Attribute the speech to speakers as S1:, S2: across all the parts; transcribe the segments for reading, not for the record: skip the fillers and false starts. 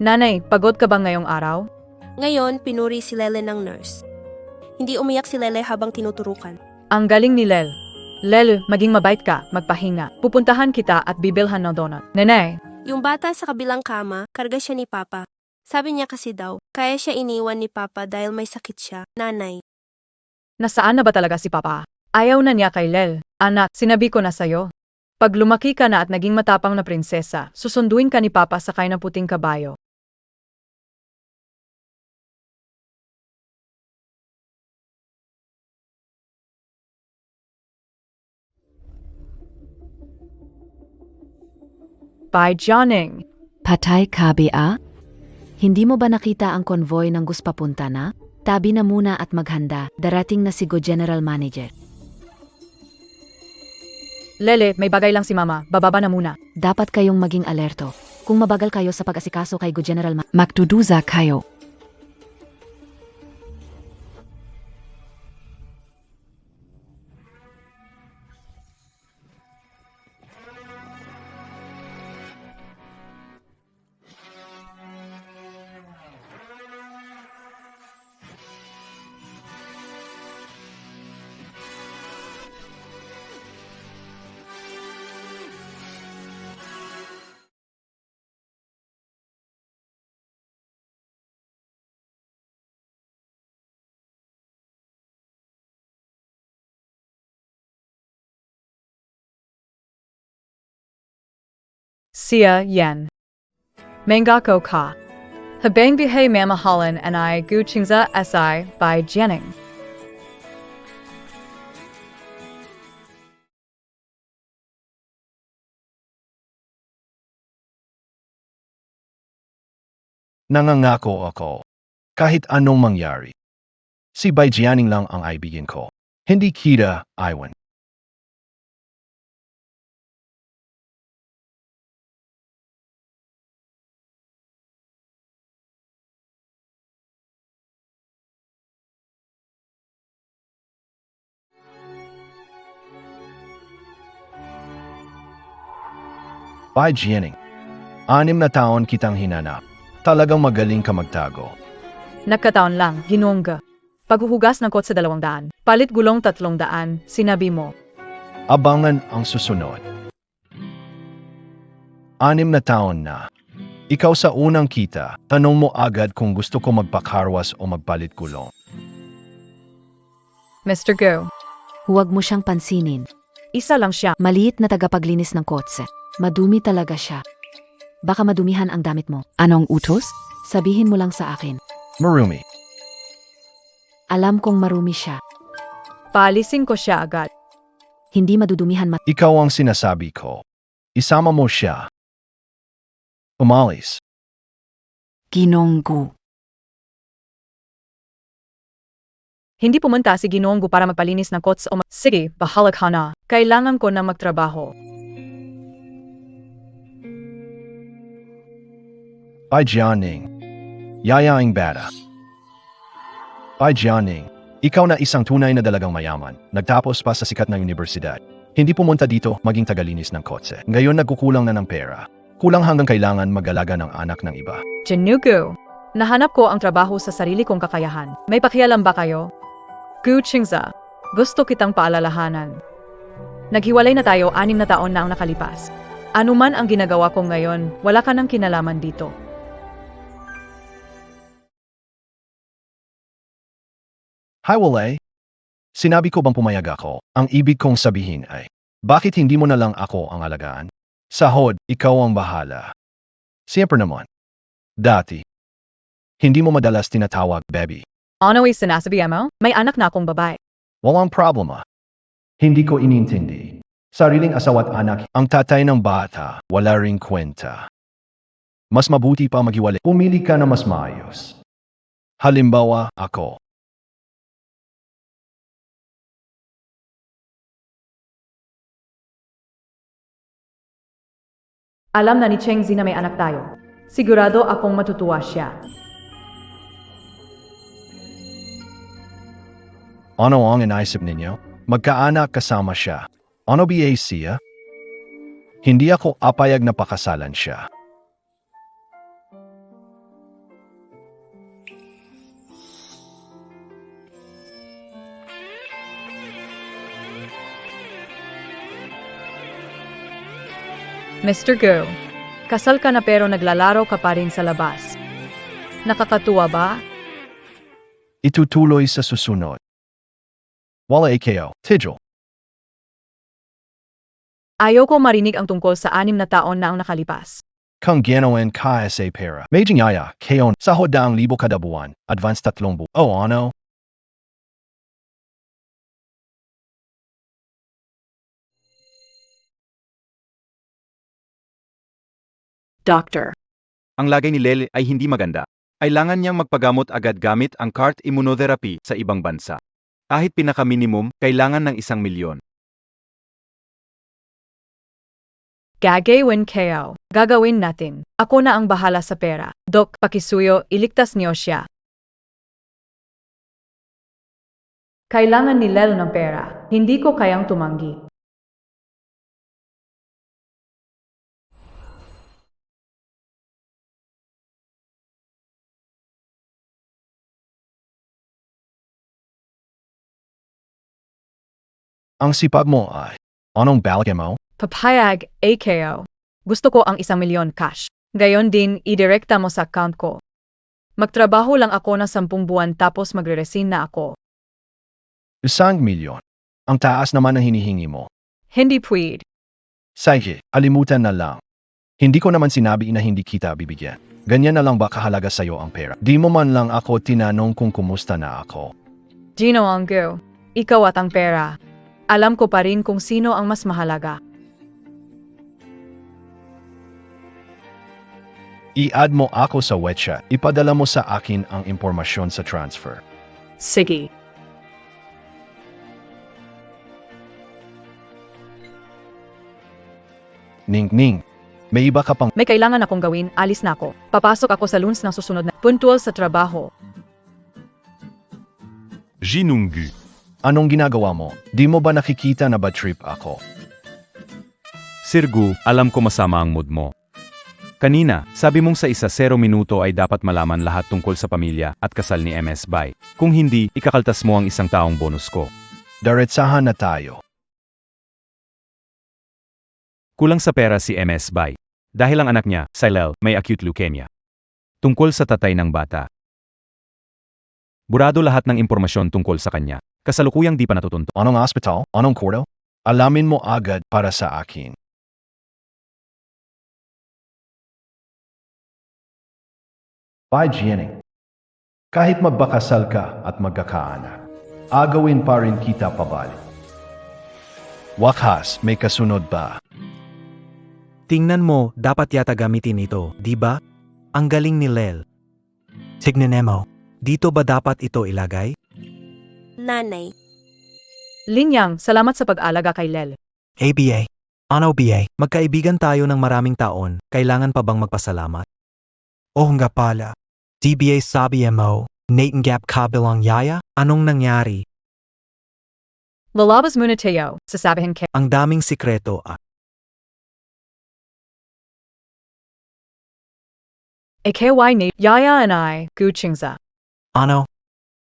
S1: Nanay, pagod ka ba ngayong araw?
S2: Ngayon, pinuri si Lele ng nurse. Hindi umiyak si Lele habang tinuturukan.
S1: Ang galing ni Lel. Lel, maging mabait ka, magpahinga. Pupuntahan kita at bibilhan ng donut. Nanay,
S2: Yung bata sa kabilang kama, karga siya ni Papa. Sabi niya kasi daw, kaya siya iniwan ni Papa dahil may sakit siya, nanay.
S1: nasaan na ba talaga si Papa? Ayaw na niya kay Lel. Anak, sinabi ko na sa'yo. Pag lumaki ka na at naging matapang na prinsesa, susunduin ka ni Papa sakay ng puting kabayo. Bye, Johnning.
S3: Patay KBA? Hindi mo ba nakita ang konvoy ng Gus papunta na? Tabi na muna at maghanda, darating na si Go General Manager.
S1: Lele, may bagay lang si Mama, bababa na muna.
S3: Dapat kayong maging alerto. Kung mabagal kayo sa pag-asikaso kay Go General magduduza kayo.
S1: Siya yan. Mangako ka. Habang bihay mamahalan and I guchingza si by Jenning.
S4: Nangangako ako. Kahit anong mangyari. Si Bai Jianing lang ang ibigin ko. Hindi kita, Iwan. Bai Jianing. 6 na taon kitang hinanap. Talagang magaling ka magtago.
S1: Nagkataon lang, ginongga. Paghuhugas ng kotse 200, palit gulong 300, sinabi mo.
S4: Abangan ang susunod. 6 na taon na. Ikaw sa unang kita, tanong mo agad kung gusto ko magpakarwas o magpalit gulong.
S1: Mr. Go,
S3: Huwag mo siyang pansinin.
S1: isa lang siya.
S3: Maliit na tagapaglinis ng kotse. Madumi talaga siya. Baka madumihan ang damit mo. Anong utos? Sabihin mo lang sa akin.
S4: Marumi.
S3: Alam kong marumi siya.
S1: Paalisin ko siya agad.
S3: Hindi madudumihan
S4: Ikaw ang sinasabi ko. Isama mo siya. Umalis.
S3: Ginonggo.
S1: Hindi pumunta si Ginonggo para magpalinis ng kotse o sige, bahala ka na. Kailangan ko na magtrabaho.
S4: Bai Jianing. Yayaing bata. Bai Jianing. Ikaw na isang tunay na dalagang mayaman. Nagtapos pa sa sikat na universidad. Hindi pumunta dito maging tagalinis ng kotse. Ngayon nagkukulang na ng pera. Kulang hanggang kailangan mag-alaga ng anak ng iba.
S1: Janugo, nahanap ko ang trabaho sa sarili kong kakayahan. May pakialam ba kayo? Gu Chingza, gusto kitang paalalahanan. Naghiwalay na tayo 6 na taon na ang nakalipas. Ano man ang ginagawa ko ngayon, wala ka ng kinalaman dito.
S4: Hi Wale. Sinabi ko bang pumayag ako? Ang ibig kong sabihin ay, bakit hindi mo na lang ako ang alagaan? Sahod, ikaw ang bahala. Siyempre naman. Dati. Hindi mo madalas tinatawag, baby.
S1: Ano ay sinasabi mo? May anak na akong babae.
S4: Walang problema. Hindi ko inintindi. Sariling asawa't anak, ang tatay ng bata, wala ring kwenta. Mas mabuti pa maghiwalay. Pumili ka na mas maayos. Halimbawa, ako.
S1: Alam na ni Cheng Zi na may anak tayo. Sigurado akong matutuwa siya.
S4: Ano ang inaisip ninyo? Magkaanak kasama siya. Ano ba siya? Hindi ako apayag na pakasalan siya.
S1: Mr. Go, kasal ka na pero naglalaro ka pa rin sa labas. Nakakatuwa ba?
S4: Itutuloy sa susunod. Wala AKO, Tigil.
S1: Ayoko marinig ang tungkol sa 6 na taon na ang nakalipas.
S4: Kung gano'n kaya sa pera. Medyo yaya, kayon, sahod daang libo kada buwan, advance 3 buwan. Oh, ano?
S1: Doctor.
S5: Ang lagay ni Lel ay hindi maganda. Kailangan niyang magpagamot agad gamit ang CAR-T immunotherapy sa ibang bansa. Kahit pinaka-minimum, kailangan ng 1 milyon.
S1: Gagawin kayo. Gagawin natin. Ako na ang bahala sa pera. Dok, pakisuyo, iligtas niyo siya. Kailangan ni Lel ng pera. Hindi ko kayang tumanggi.
S4: Ang sipag mo ay, anong balik mo?
S1: Papayag, AKO. Gusto ko ang 1 milyon cash. Gayon din, idirekta mo sa account ko. Magtrabaho lang ako ng 10 buwan tapos magre-resign na ako.
S4: 1 milyon. Ang taas naman ang hinihingi mo.
S1: Hindi pwede.
S4: Sige, alimutan na lang. Hindi ko naman sinabi na hindi kita bibigyan. Ganyan na lang ba kahalaga sa'yo ang pera? Di mo man lang ako tinanong kung kumusta na ako.
S1: Gino Anggo, ikaw at ang pera. Alam ko pa rin kung sino ang mas mahalaga.
S4: I-add mo ako sa WeChat. Ipadala mo sa akin ang impormasyon sa transfer.
S1: Sige.
S4: Ning, may iba ka pang
S1: May kailangan akong gawin, alis na ako. Papasok ako sa lunes ng susunod na puntual sa trabaho.
S5: Jinungu.
S4: anong ginagawa mo? Di mo ba nakikita na bad trip ako?
S5: Sirgu, alam ko masama ang mood mo. Kanina, sabi mong sa 0 minuto ay dapat malaman lahat tungkol sa pamilya at kasal ni MS Bai. Kung hindi, ikakaltas mo ang 1 taong bonus ko.
S4: Diretsahan na tayo.
S5: Kulang sa pera si MS Bai. Dahil ang anak niya, Silel, may acute leukemia. Tungkol sa tatay ng bata. Burado lahat ng impormasyon tungkol sa kanya. Kasalukuyang di pa natutunto.
S4: Anong hospital? Anong kwarto? Alamin mo agad para sa akin. By Jenny, kahit magbakasal ka at magkakaanak, agawin pa rin kita pabalik. Wakas, may kasunod ba?
S6: Tingnan mo, dapat yata gamitin ito, di ba? Ang galing ni Lel. Tignan mo, dito ba dapat ito ilagay?
S2: Nanay.
S1: Linyang, salamat sa pag-alaga kay Lel.
S6: ABA. Ano BA? Magkaibigan tayo ng maraming taon, kailangan pa bang magpasalamat? Oh nga pala. DBA sabi mo, Nathan Gap kabilang yaya? Anong nangyari?
S1: Lalabas muna tayo, sasabihin kay
S6: Ang daming sikreto ah.
S1: AKY Nate, Yaya and I, Guchingza.
S6: Ano?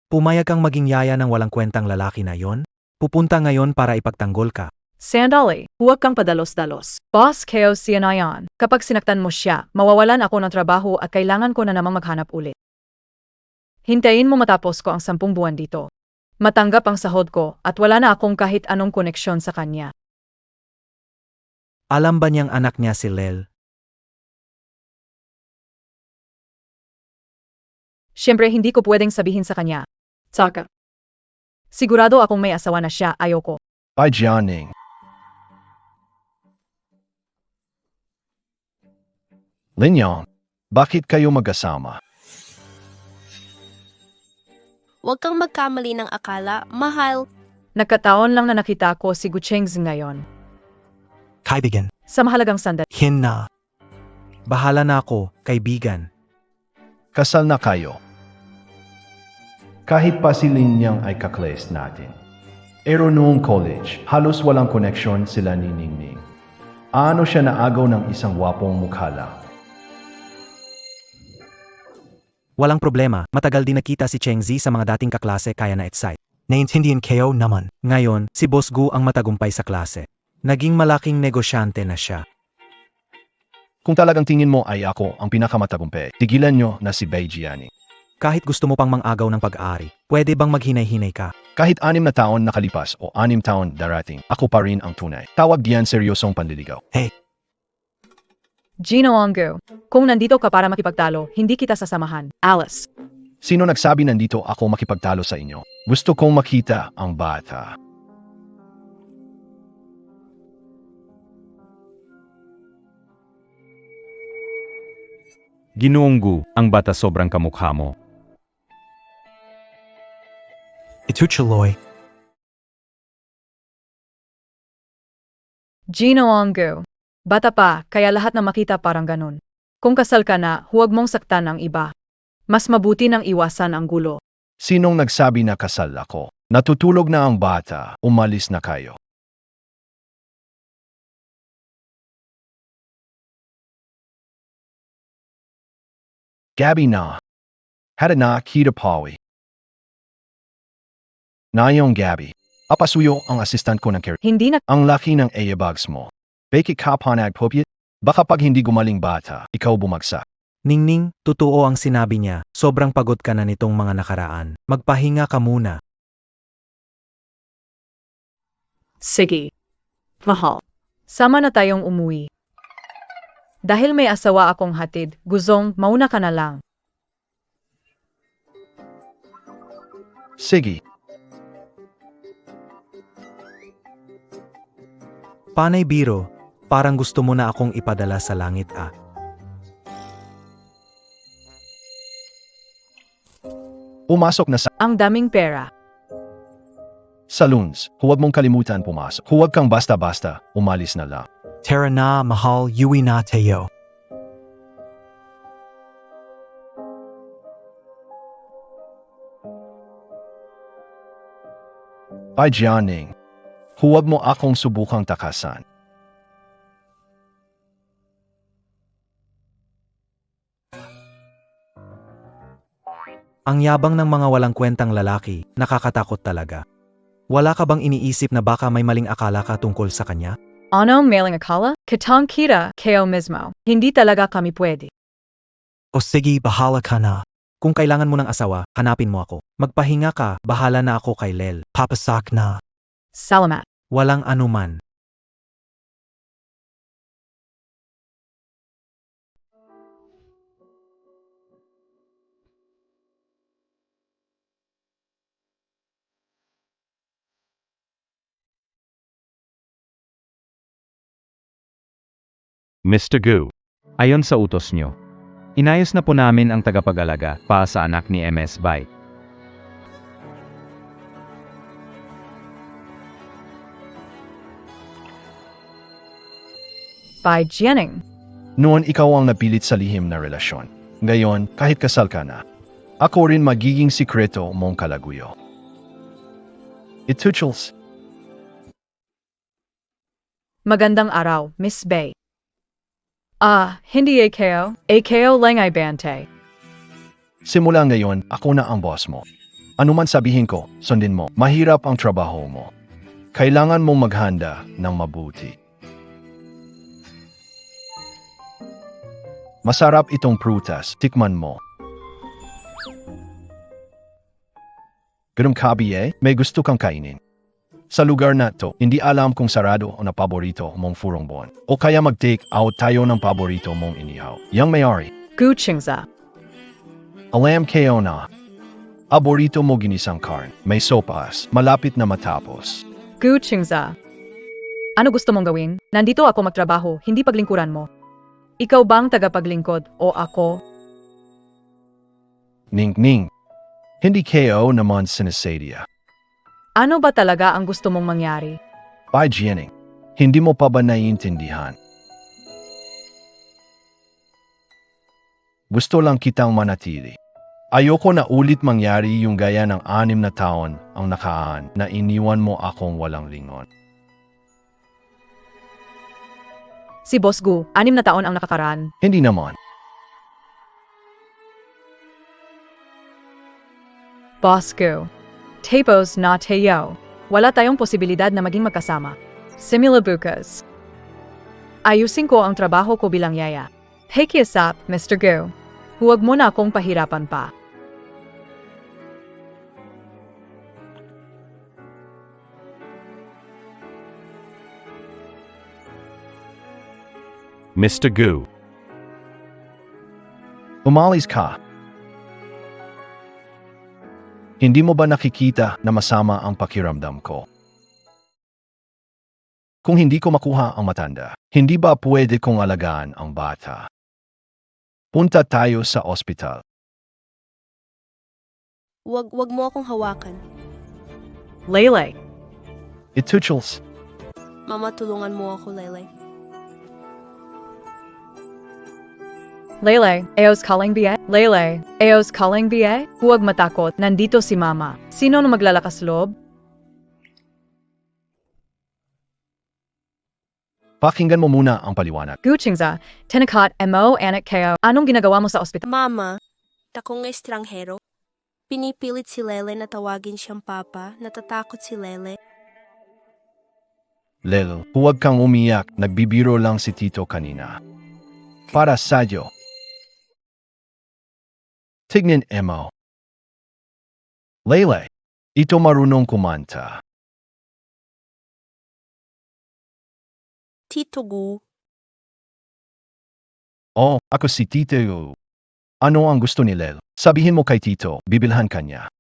S6: Pumayag kang maging yaya ng walang kwentang lalaki na yon? Pupunta ngayon para ipagtanggol ka.
S1: Sandali, huwag kang padalos-dalos. Boss Keo Sianayan, kapag sinaktan mo siya, mawawalan ako ng trabaho at kailangan ko na namang maghanap ulit. Hintayin mo matapos ko ang 10 buwan dito. Matanggap ang sahod ko at wala na akong kahit anong koneksyon sa kanya.
S6: Alam ba niyang anak niya si Lel?
S1: Siyempre hindi ko pwedeng sabihin sa kanya. Saka. Sigurado akong may asawa na siya, ayoko.
S4: By Jianing. Linyang, bakit kayo mag-asama?
S2: Huwag kang magkamali ng akala, mahal.
S1: Nagkataon lang na nakita ko si Guchengz ngayon.
S6: Kaibigan.
S1: Sa mahalagang sandali.
S6: Hinna. Bahala na ako, kaibigan.
S4: Kasal na kayo. Kahit pa si Linyang ay kakles natin. Pero noong college, halos walang koneksyon sila ni Ningning. Ano siya naagaw ng isang wapong mukha lang.
S6: Walang problema, matagal din nakita si Cheng Zi sa mga dating kaklase kaya na-excite. Naintindihan kayo naman. Ngayon, si Boss Gu ang matagumpay sa klase. Naging malaking negosyante na siya.
S4: Kung talagang tingin mo ay ako ang pinakamatagumpay, tigilan nyo na si Bai Jianing.
S6: Kahit gusto mo pang mang-agaw ng pag-aari, pwede bang maghinay-hinay ka?
S4: Kahit 6 na taon nakalipas o 6 taon darating, ako pa rin ang tunay. Tawag diyan seryosong panliligaw.
S1: Gino Ongu, kung nandito ka para makipagtalo, hindi kita sasamahan. Alice.
S4: Sino nagsabi nandito ako makipagtalo sa inyo? Gusto kong makita ang bata.
S5: Ginoong Gu, ang bata sobrang kamukha mo.
S6: Itutuloy.
S1: Gino Ongu. Bata pa, kaya lahat na makita parang ganun. Kung kasal ka na, huwag mong saktan ang iba. Mas mabuti nang iwasan ang gulo.
S4: Sinong nagsabi na kasal ako? Natutulog na ang bata, umalis na kayo. Gabi na. Hada na kita pawi. Nayong Gabi. Apasuyo ang assistant ko ng care.
S1: Hindi na
S4: Ang laki ng earbuds mo. Bakit ka pa nagpupit? Baka pag hindi gumaling bata, ikaw bumagsak.
S6: Ningning, totoo ang sinabi niya. Sobrang pagod ka na nitong mga nakaraan. Magpahinga ka muna.
S1: Sige. Mahal. Sama na tayong umuwi. Dahil may asawa akong hatid, Guzong, mauna ka na lang.
S4: Sige.
S6: Panay biro, parang gusto mo na akong ipadala sa langit ah.
S4: Pumasok na sa
S1: Ang daming pera.
S4: saloons. Huwag mong kalimutan pumasok. Huwag kang basta-basta, umalis na lang.
S6: Tara na, mahal, yuwi na tayo.
S4: Ay Jianing, huwag mo akong subukang takasan.
S6: Ang yabang ng mga walang kwentang lalaki, nakakatakot talaga. Wala ka bang iniisip na baka may maling akala ka tungkol sa kanya?
S1: Ano mailing akala? Kitang kita, kayo mismo. Hindi talaga kami pwede.
S6: O sige, bahala ka na. Kung kailangan mo ng asawa, hanapin mo ako. Magpahinga ka, bahala na ako kay Lel. Papasak na.
S1: Salamat.
S6: Walang anuman.
S5: Mr. Gu, ayon sa utos nyo, inayos na po namin ang tagapag-alaga para sa anak ni MS Bai.
S1: By Jianing.
S4: Noon ikaw ang napilit sa lihim na relasyon. Ngayon, kahit kasal ka na, ako rin magiging sikreto mong kalaguyo. Itutuls.
S1: Magandang araw, Miss Bay. Hindi kayo. Kayo lang ay bante.
S4: Simula ngayon, ako na ang boss mo. Ano man sabihin ko, sundin mo. Mahirap ang trabaho mo. Kailangan mong maghanda ng mabuti. Masarap itong prutas, tikman mo. Ganun kabiye, may gusto kang kainin. Sa lugar na to, hindi alam kung sarado o na paborito mong furong bon. O kaya mag-take out tayo ng paborito mong inihaw. Yang may-ari,
S1: Guchingza.
S4: alam kayo na. Paborito mo ginisang karn, may sopas, malapit na matapos.
S1: Guchingza. Ano gusto mong gawin? Nandito ako magtrabaho, hindi paglingkuran mo. Ikaw bang tagapaglingkod o ako?
S4: Ning-ning. Hindi kayo naman sinasadya.
S1: Ano ba talaga ang gusto mong mangyari?
S4: By Jianing, hindi mo pa ba naiintindihan? Gusto lang kitang manatili. Ayoko na ulit mangyari yung gaya ng 6 na taon ang nakaan na iniwan mo akong walang lingon.
S1: Si Boss Gu, 6 na taon ang nakakaraan.
S4: Hindi naman.
S1: Boss Gu. Tapos na tayo. Wala tayong posibilidad na maging magkasama. Simula bukas. Ayusin ko ang trabaho ko bilang yaya. Pakiusap, Mr. Gu. Huwag mo na akong pahirapan pa.
S5: Mr. Gu.
S4: Umalis ka. Hindi mo ba nakikita na masama ang pakiramdam ko? Kung hindi ko makuha ang matanda, hindi ba pwede kong alagaan ang bata? Punta tayo sa ospital.
S2: Wag mo akong hawakan.
S1: Lele.
S4: Ituchels.
S2: Mama, tulungan mo ako, Lele.
S1: Lele, Aos calling BA? Lele, Aos calling BA? Huwag matakot, nandito si Mama. Sino na maglalakas loob?
S4: Pakinggan mo muna ang paliwanag.
S1: Guchingza, Tinakat Mo Anak Ko. Anong ginagawa mo sa ospital?
S2: Mama, takong estranghero. Pinipilit si Lele na tawagin siyang papa, natatakot si Lele.
S4: Lel, huwag kang umiyak, nagbibiro lang si Tito kanina. Para sa'yo. Tignan Mo. Lele, ito marunong kumanta.
S2: Tito Gu,
S4: Oh, ako si Tito. Ano ang gusto ni Lel? Sabihin mo kay Tito, bibilhan kanya.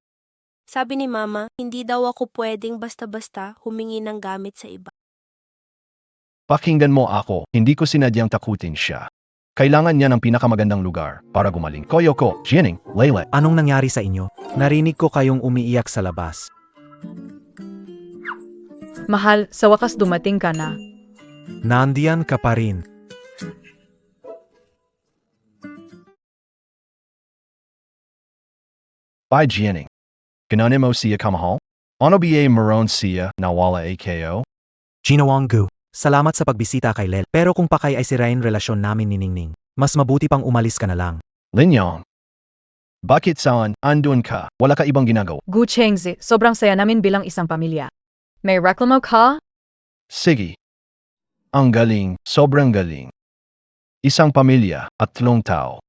S2: sabi ni Mama, hindi daw ako pwedeng basta-basta humingi ng gamit sa iba.
S4: Pakinggan mo ako, hindi ko sinadyang takutin siya. Kailangan niya ng pinakamagandang lugar para gumaling. Koyoko, Jining, Lele.
S6: Anong nangyari sa inyo? Narinig ko kayong umiiyak sa labas.
S1: Mahal, sa wakas dumating ka na.
S6: Nandiyan ka pa rin.
S4: By Jining. Ganun mo siya kamahal? Ano ba maroon siya nawala AKO?
S6: Ginawang Gu, salamat sa pagbisita kay Lel. Pero kung pakay ay sirain relasyon namin ni Ningning, mas mabuti pang umalis ka na lang.
S4: Linyong. Bakit saan, andun ka, wala ka ibang ginagawa?
S1: Guchingzi, sobrang saya namin bilang isang pamilya. May reklamo ka?
S4: Sige. Ang galing, sobrang galing. Isang pamilya at 3 tao.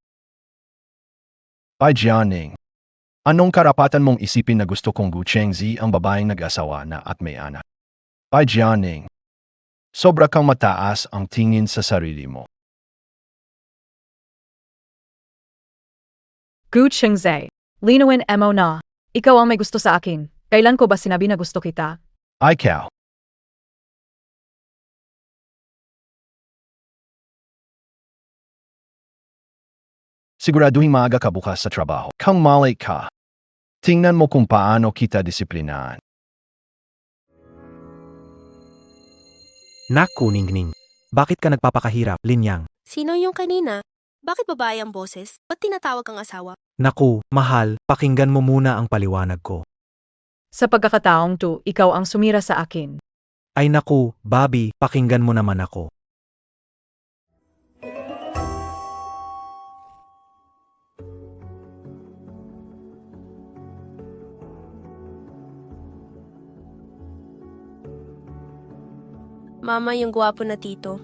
S4: By Jianing. Anong karapatan mong isipin na gusto kong Guchengzi ang babaeng nag-asawa na at may anak? By Jianing. Sobra kang mataas ang tingin sa sarili mo.
S1: Guchingzi. Linawin Mo na. Ikaw ang may gusto sa akin. Kailan ko ba sinabi na gusto kita?
S4: Ikaw. Siguraduhin maaga ka bukas sa trabaho. Kang malay ka. Tingnan mo kung paano kita disiplinaan.
S6: Naku, Ningning. Bakit ka nagpapakahirap, Linyang?
S2: Sino yung kanina? Bakit babae ang boses? Ba't tinatawag kang asawa?
S6: Naku, mahal, pakinggan mo muna ang paliwanag ko.
S1: Sa pagkakataong to, ikaw ang sumira sa akin.
S6: Ay naku, Bobby, pakinggan mo naman ako.
S2: Mama, yung gwapo na tito.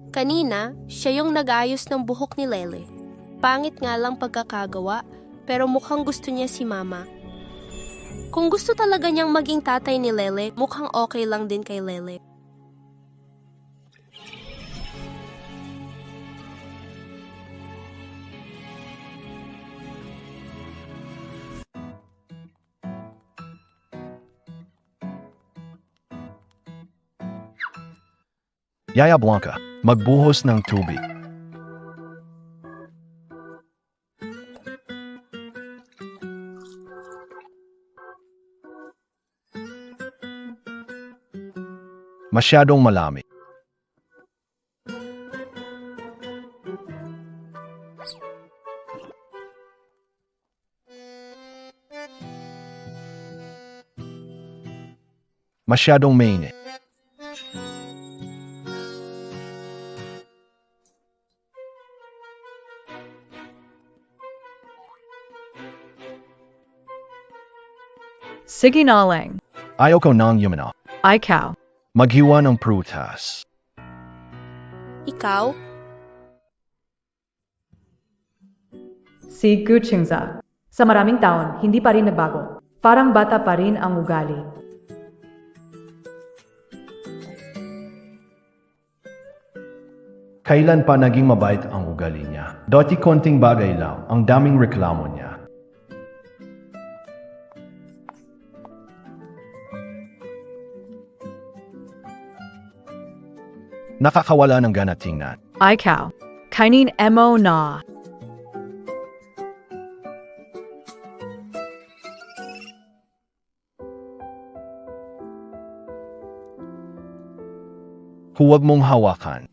S2: Kanina, siya yung nag-ayos ng buhok ni Lele. Pangit nga lang pagkakagawa, pero mukhang gusto niya si Mama. Kung gusto talaga niyang maging tatay ni Lele, mukhang okay lang din kay Lele.
S4: Yaya Blanca, magbuhos ng tubig. Masyadong malamig. Masyadong mainit.
S1: Sige na lang.
S4: Ayoko nang yumano.
S1: Ikaw.
S4: Maghiwa ng prutas.
S2: Ikaw?
S1: Si Gu Qingza. Sa maraming taon, hindi pa rin nagbago. Parang bata pa rin ang ugali.
S4: Kailan pa naging mabait ang ugali niya? Dati konting bagay lang, ang daming reklamo niya. Nakakawala ng gana tingnan.
S1: Ikaw. Kainin emo na.
S4: Huwag mong hawakan.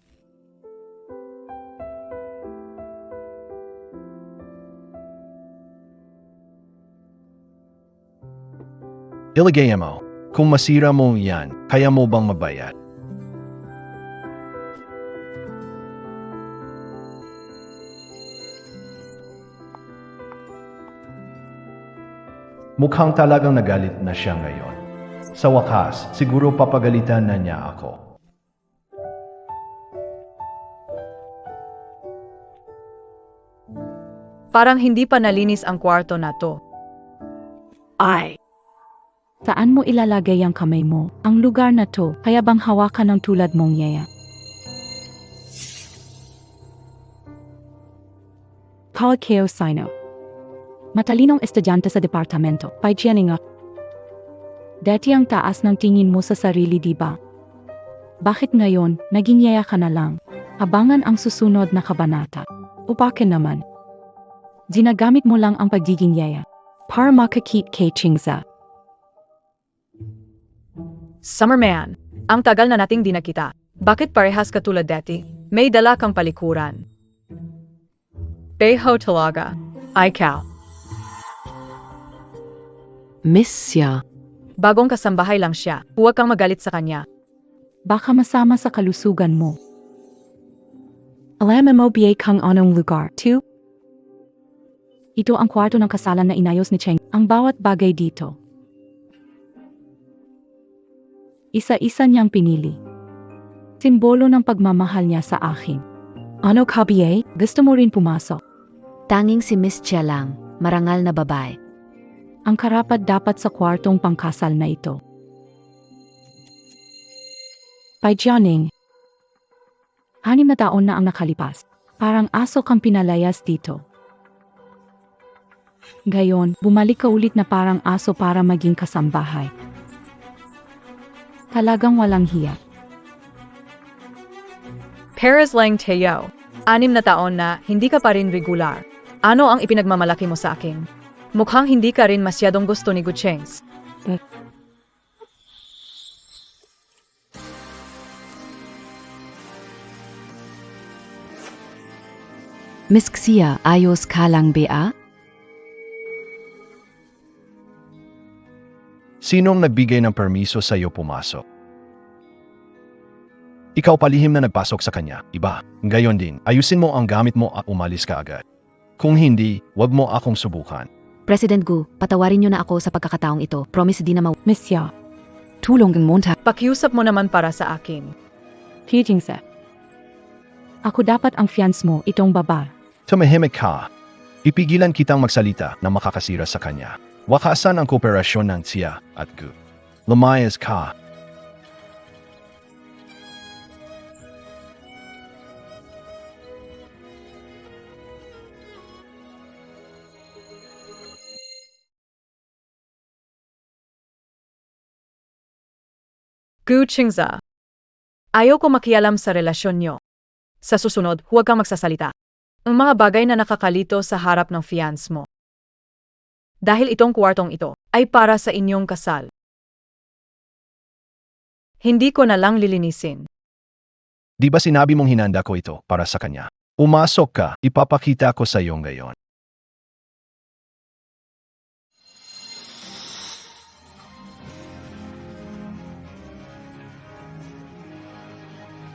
S4: Ilagay mo. Kung masira mo yan, kaya mo bang mabayad? Mukhang talagang nagalit na siya ngayon. Sa wakas, siguro papagalitan na niya ako.
S1: Parang hindi pa nalinis ang kwarto na to.
S7: Ay! Saan mo ilalagay ang kamay mo? Ang lugar na to, kaya bang hawakan ng tulad mong yaya? Paul Keo Sino. Matalinong estudyante sa departamento. Paijianing ako. Dati ang taas ng tingin mo sa sarili, di ba? Bakit ngayon, naging yaya ka na lang? Abangan ang susunod na kabanata. O bakit naman? Ginagamit mo lang ang pagiging yaya para makakit kay Qingza.
S1: Summerman, ang tagal na nating di nakita. Bakit parehas katulad dati? May dala kang palikuran. Beho talaga. Ikaw.
S3: Miss siya.
S1: Bagong kasambahay lang siya. Huwag kang magalit sa kanya.
S7: Baka masama sa kalusugan mo. Alam mo ba kung anong lugar? 2. Ito ang kwarto ng kasalan na inayos ni Cheng. Ang bawat bagay dito. Isa-isa niyang pinili. Simbolo ng pagmamahal niya sa akin. Ano ka, BA? Gusto mo rin pumasok?
S3: Tanging si Miss Chia lang, marangal na babae.
S7: Ang karapat dapat sa kwartong pangkasal na ito. Paijianing. 6 na taon na ang nakalipas. Parang aso kang pinalayas dito. Gayon, bumalik ka ulit na parang aso para maging kasambahay. Talagang walang hiya.
S1: Perez lang Teo. 6 na taon na hindi ka pa rin regular. Ano ang ipinagmamalaki mo sa akin? Mukhang hindi ka rin masyadong gusto ni Guchengs.
S3: Miss Xia, ayos ka lang ba?
S4: Sinong nagbigay ng permiso sa iyo pumasok? Ikaw palihim na nagpasok sa kanya, iba. Gayon din, ayusin mo ang gamit mo at umalis ka agad. Kung hindi, wag mo akong subukan.
S3: President Gu, patawarin niyo na ako sa pagkakataong ito. Promise di na
S7: Misya,
S3: tulong ng monta.
S1: Pakiusap mo naman para sa akin.
S7: Qingza. Ako dapat ang fiance mo, itong baba.
S4: Tumahimik ka. Ipigilan kitang magsalita na makakasira sa kanya. Wakasan ang kooperasyon ng Tia at Gu. Lumayas ka.
S1: Gu Qingza. Ayoko makialam sa relasyon nyo. Sa susunod, huwag kang magsasalita. Ang mga bagay na nakakalito sa harap ng fiance mo. Dahil itong kwartong ito ay para sa inyong kasal. Hindi ko na lang lilinisin.
S4: Di ba sinabi mong hinanda ko ito para sa kanya? Umasok ka, ipapakita ko sa iyo ngayon.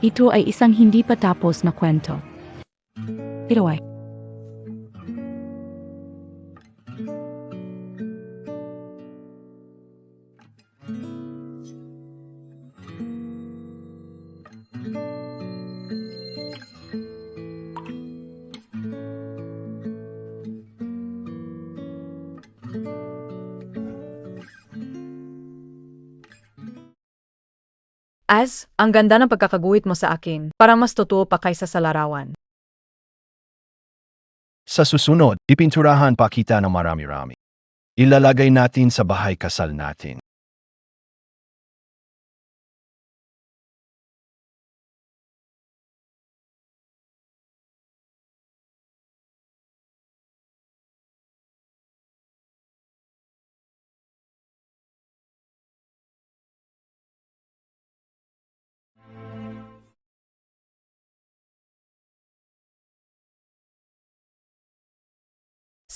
S7: Ito ay isang hindi pa tapos na kwento. Ito ay
S1: Ang ganda ng pagkakaguhit mo sa akin, parang mas totoo pa kaysa sa larawan.
S4: Sa susunod, ipinturahan pa kita ng marami-rami. Ilalagay natin sa bahay kasal natin.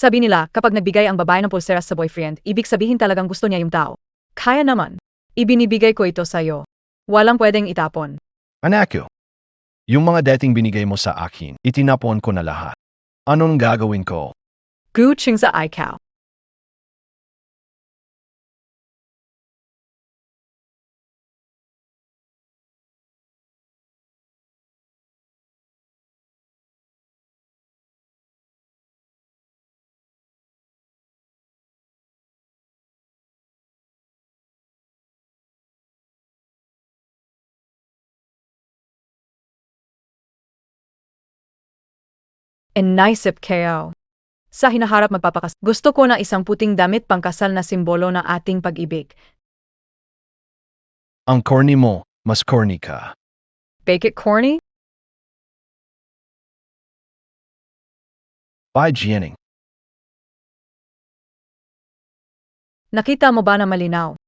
S1: Sabi nila, kapag nagbigay ang babae ng pulseras sa boyfriend, ibig sabihin talagang gusto niya yung tao. Kaya naman. Ibinibigay ko ito sa'yo. Walang pwedeng itapon.
S4: Anako, yung mga dating binigay mo sa akin, itinapon ko na lahat. Anong gagawin ko?
S1: Guching sa ikaw. Naisip kayo. Sa hinaharap magpapakas, gusto ko na isang puting damit pangkasal na simbolo ng ating pag-ibig.
S4: Ang corny mo, mas corny ka.
S1: Bake it corny?
S4: By Jianing.
S1: Nakita mo ba na malinaw?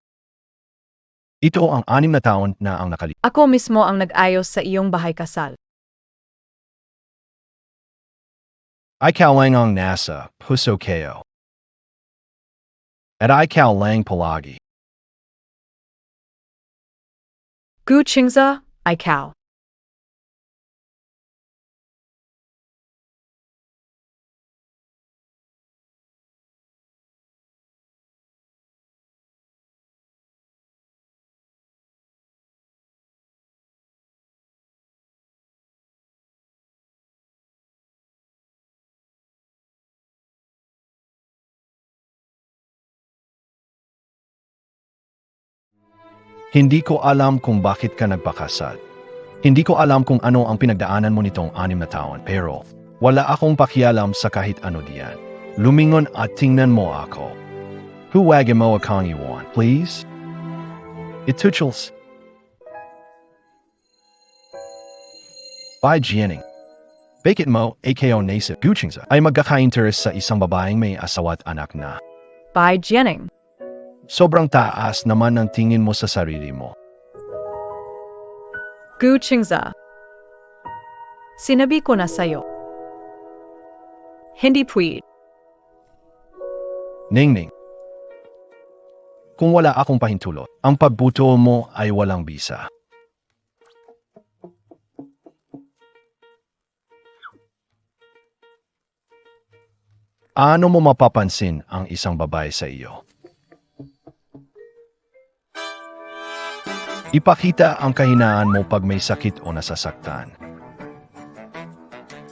S4: Ito ang 6 na taon na ang nakalipas.
S1: Ako mismo ang nag-ayos sa iyong bahay kasal.
S4: Ikaw lang ang nasa puso ko. At ikaw lang palagi.
S1: Guching sa ikaw.
S4: Hindi ko alam kung bakit ka nagpakasal. Hindi ko alam kung ano ang pinagdaanan mo nitong 6 na taon, pero wala akong pakialam sa kahit ano diyan. Lumingon at tingnan mo ako. Huwag mo akong iwan, please? Ituchels. By Jianing. Bakit mo, AKO Nasip Guchingsa, ay magkaka-interest sa isang babaeng may asawa at anak na?
S1: By Jenning.
S4: Sobrang taas naman ang tingin mo sa sarili mo.
S1: Guching sa. Sinabi ko na sa'yo. Hindi pwede.
S4: Ningning. Kung wala akong pahintulot, ang pagbuto mo ay walang bisa. Ano mo mapapansin ang isang babae sa iyo? Ipakita ang kahinaan mo pag may sakit o nasasaktan.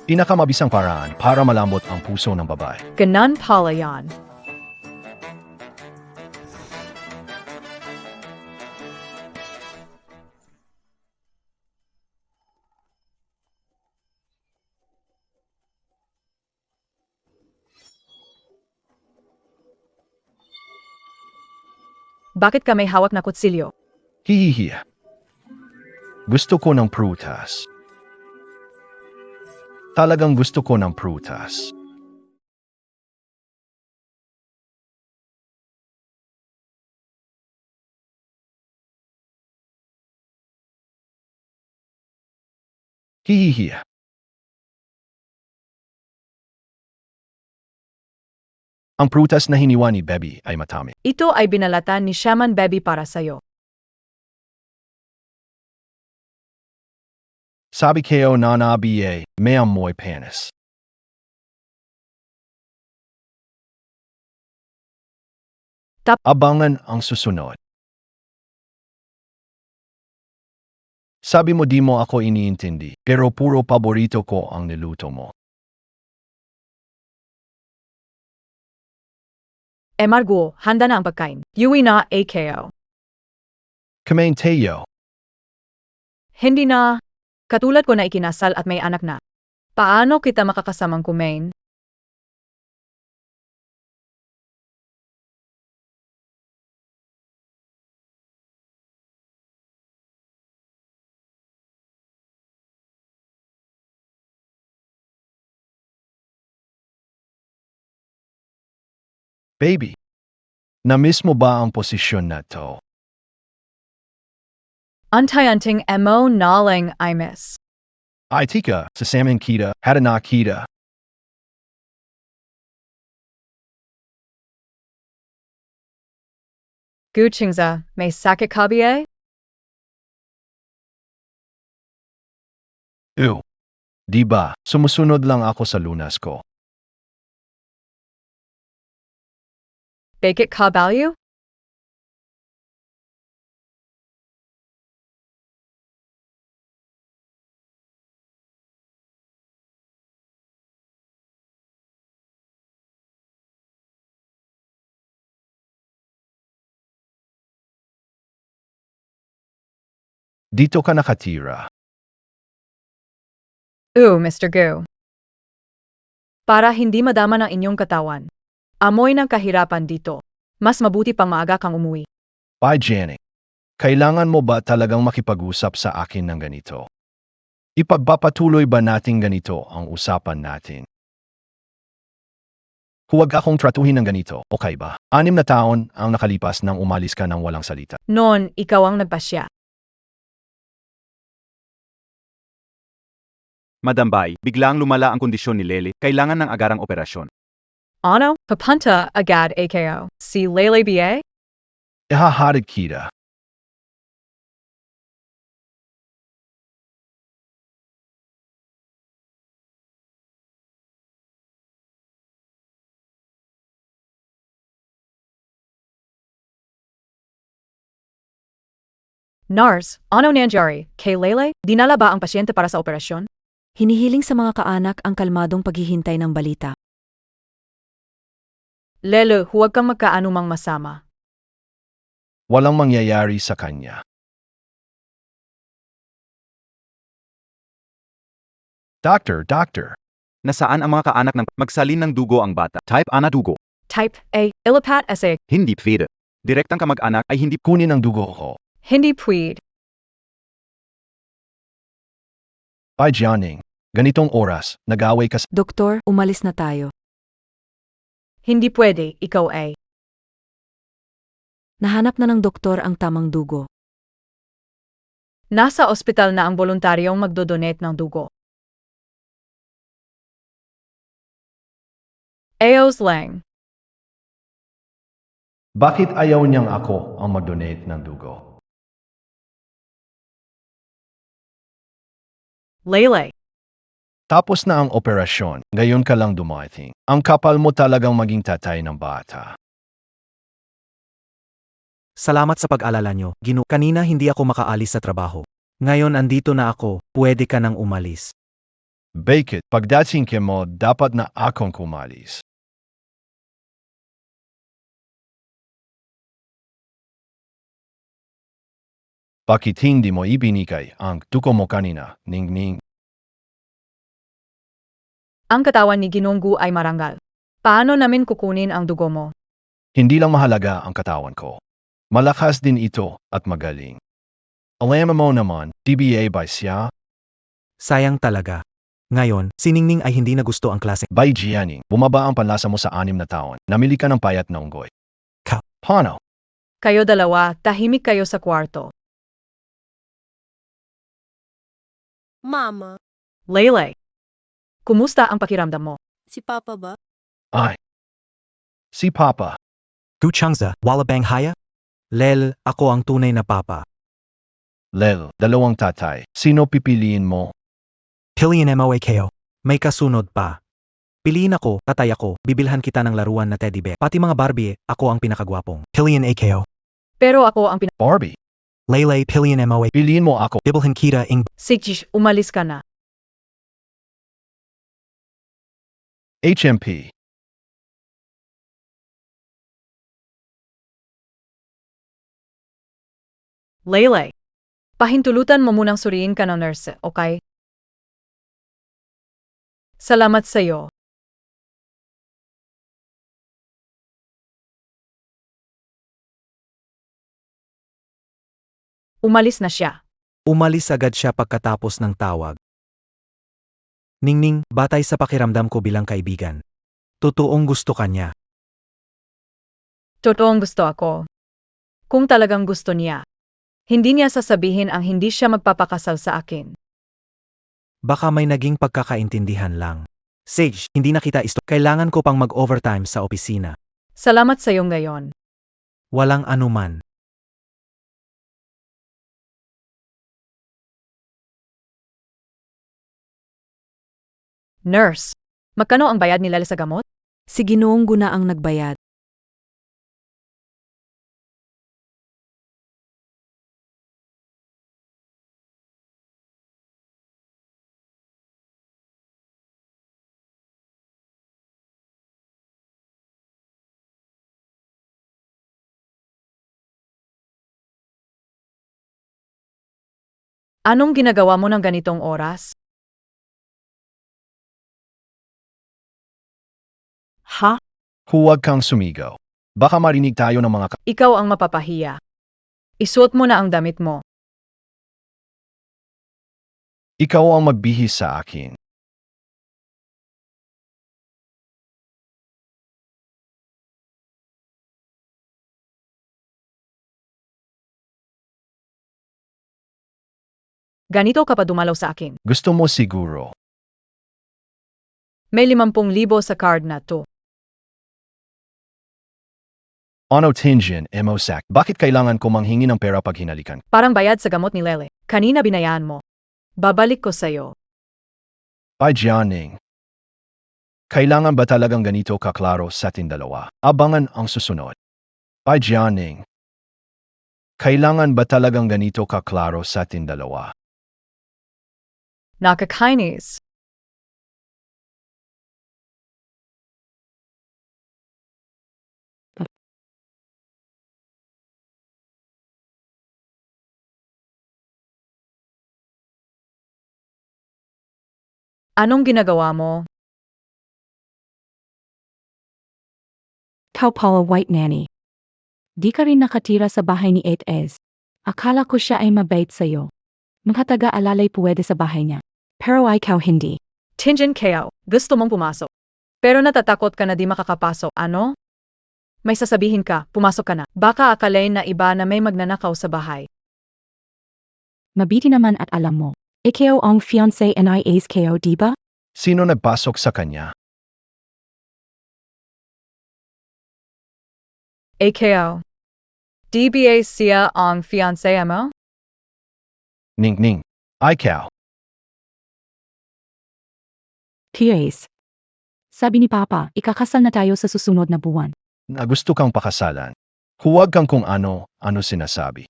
S4: Pinakamabisang paraan para malambot ang puso ng babae.
S1: Ganon pala yan. Bakit ka may hawak na kutsilyo?
S4: Hihihi. Gusto ko ng prutas. Talagang gusto ko ng prutas. Hihihi. Ang prutas na hiniwa ni Bebby ay matami.
S1: Ito ay binalatan ni Shaman Baby para sa'yo.
S4: Sabi kayo na BA, may amoy panis. Abangan ang susunod. Sabi mo di mo ako iniintindi, pero puro paborito ko ang niluto mo.
S1: Margo, handa na ang pagkain. Yui na AKO.
S4: Kumain tayo.
S1: Hindi na. Katulad ko na ikinasal at may anak na. Paano kita makakasamang kumain?
S4: Baby, na-miss mo ba ang posisyon na to?
S1: Antay-anting mo naling I miss.
S4: Ay tika, sa samin kita, hada na kita.
S1: Guchingza, may sakit ka ba?
S4: Di ba, sumusunod lang ako sa lunas ko.
S1: Bakit ka value?
S4: Dito ka nakatira.
S1: Mr. Gu. Para hindi madama ng inyong katawan. Amoy ng kahirapan dito. Mas mabuti pang maaga kang umuwi.
S4: Bye, Jenny. Kailangan mo ba talagang makipag-usap sa akin ng ganito? Ipagpapatuloy ba natin ganito ang usapan natin? Huwag akong tratuhin ng ganito, okay ba? 6 na taon ang nakalipas nang umalis ka ng walang salita.
S1: Noon, ikaw ang nagpasya.
S5: Madam Bai, biglang lumala ang kondisyon ni Lele, kailangan ng agarang operasyon.
S1: Ano? Papunta agad AKO. Si Lele BA?
S4: Ihahatid kita.
S1: Nars, ano nangyari? Kay Lele? Dinala ba ang pasyente para sa operasyon?
S3: Hinihiling sa mga kaanak ang kalmadong paghihintay ng balita.
S1: Lele, huwag kang magkaanumang masama.
S4: Walang mangyayari sa kanya. Doctor.
S5: Nasaan ang mga kaanak ng magsalin ng dugo ang bata? Type A na dugo.
S1: Type A, ilipat SA,
S5: Hindi pwede. Direktang kamag-anak ay hindi
S4: Kunin ang dugo ko.
S1: hindi pwede.
S4: Bye, Jianing. Ganitong oras, nag-away ka sa...
S3: Doktor, umalis na tayo.
S1: Hindi pwede, ikaw ay.
S3: Nahanap na ng doktor ang tamang dugo.
S1: Nasa ospital na ang voluntaryong magdodonate ng dugo. Ayos lang.
S4: Bakit ayaw niyang ako ang mag-donate ng dugo?
S1: Lele,
S4: Tapos na ang operasyon, ngayon ka lang dumating. Ang kapal mo talagang maging tatay ng bata.
S6: Salamat sa pag-alala nyo, Kanina hindi ako makaalis sa trabaho. Ngayon andito na ako, pwede ka nang umalis.
S4: Bakit, pagdating ke mo, dapat na akong kumalis. Bakit hindi mo ibinigay ang dugo mo kanina, Ning?
S1: ang katawan ni Ginonggu ay marangal. Paano namin kukunin ang dugo mo?
S4: Hindi lang mahalaga ang katawan ko. Malakas din ito at magaling. Alam mo naman, DBA ba siya?
S6: Sayang talaga. Ngayon, si Ningning ay hindi na gusto ang klase.
S4: By Jianing, bumaba ang panlasa mo sa 6 na taon. Namili ka ng payat na unggoy. Paano?
S1: Kayo dalawa, tahimik kayo sa kwarto.
S2: Mama,
S1: Lele, kumusta ang pakiramdam mo?
S2: si Papa ba?
S4: Ay. Si Papa.
S6: Guchangza, Walabang Haya? Lel, ako ang tunay na papa.
S4: Lel, dalawang tatay. Sino pipiliin mo?
S6: Piliin mo AKO. May kasunod pa. Piliin ako, tatay ako, bibilhan kita ng laruan na teddy bear. Pati mga Barbie, ako ang pinakagwapong. Piliin AKO.
S1: Pero ako ang
S4: Barbie,
S6: Lele, piliin mo AKO.
S4: piliin mo ako.
S6: Bibilhan kita ing
S1: Sijish, umalis ka na.
S4: HMP.
S1: Lele, pahintulutan mo munang suriin ka ng nurse, okay? Salamat sa'yo. Umalis na siya.
S6: umalis agad siya pagkatapos ng tawag. Ningning, batay sa pakiramdam ko bilang kaibigan. Totoong gusto kanya.
S1: Totoong gusto ako. Kung talagang gusto niya, hindi niya sasabihin ang hindi siya magpapakasal sa akin.
S6: Baka may naging pagkakaintindihan lang. Sage, hindi na kita isto. Kailangan ko pang mag-overtime sa opisina.
S1: Salamat sa'yo ngayon.
S6: Walang anuman.
S1: Nurse, magkano ang bayad nila sa gamot?
S3: Si Ginoong Guna ang nagbayad.
S1: Anong ginagawa mo ng ganitong oras? Ha?
S4: Huwag kang sumigaw. Baka marinig tayo ng mga
S1: Ikaw ang mapapahiya. Isuot mo na ang damit mo.
S4: Ikaw ang magbihis sa akin.
S1: Ganito ka pa dumalaw sa akin.
S4: Gusto mo siguro.
S1: May 50,000 sa card na to.
S4: Ano Tinjin, Emosak, bakit kailangan ko manghingi ng pera pag hinalikan?
S1: Parang bayad sa gamot ni Lele. Kanina binayaan mo. Babalik ko sa'yo.
S4: Ay Jianing. Kailangan ba talagang ganito kaklaro sa ating dalawa? Abangan ang susunod. Ay Jianing. Kailangan ba talagang ganito kaklaro sa ating dalawa?
S1: Nakakainis. Anong ginagawa mo?
S7: Kau Paula White Nanny. Di ka rin nakatira sa bahay ni 8S. Akala ko siya ay mabait sa'yo. Mga taga-alalay puwede sa bahay niya. Pero ikaw hindi.
S1: Tinjin Kao, gusto mong pumasok. Pero natatakot ka na di makakapasok. Ano? May sasabihin ka, pumasok ka na. Baka akalain na iba na may magnanakaw sa bahay.
S7: Mabiti naman at alam mo. Ikaw ang fiancé ni Ace Kao, di ba?
S4: Sino nagpasok sa kanya?
S1: AKO. DBA siya ang fiancé mo?
S4: Ning Ning. Ikaw.
S7: Ace. Sabi ni Papa, ikakasal na tayo sa susunod na buwan.
S4: Na gusto kang pakasalan. Huwag kang kung ano sinasabi.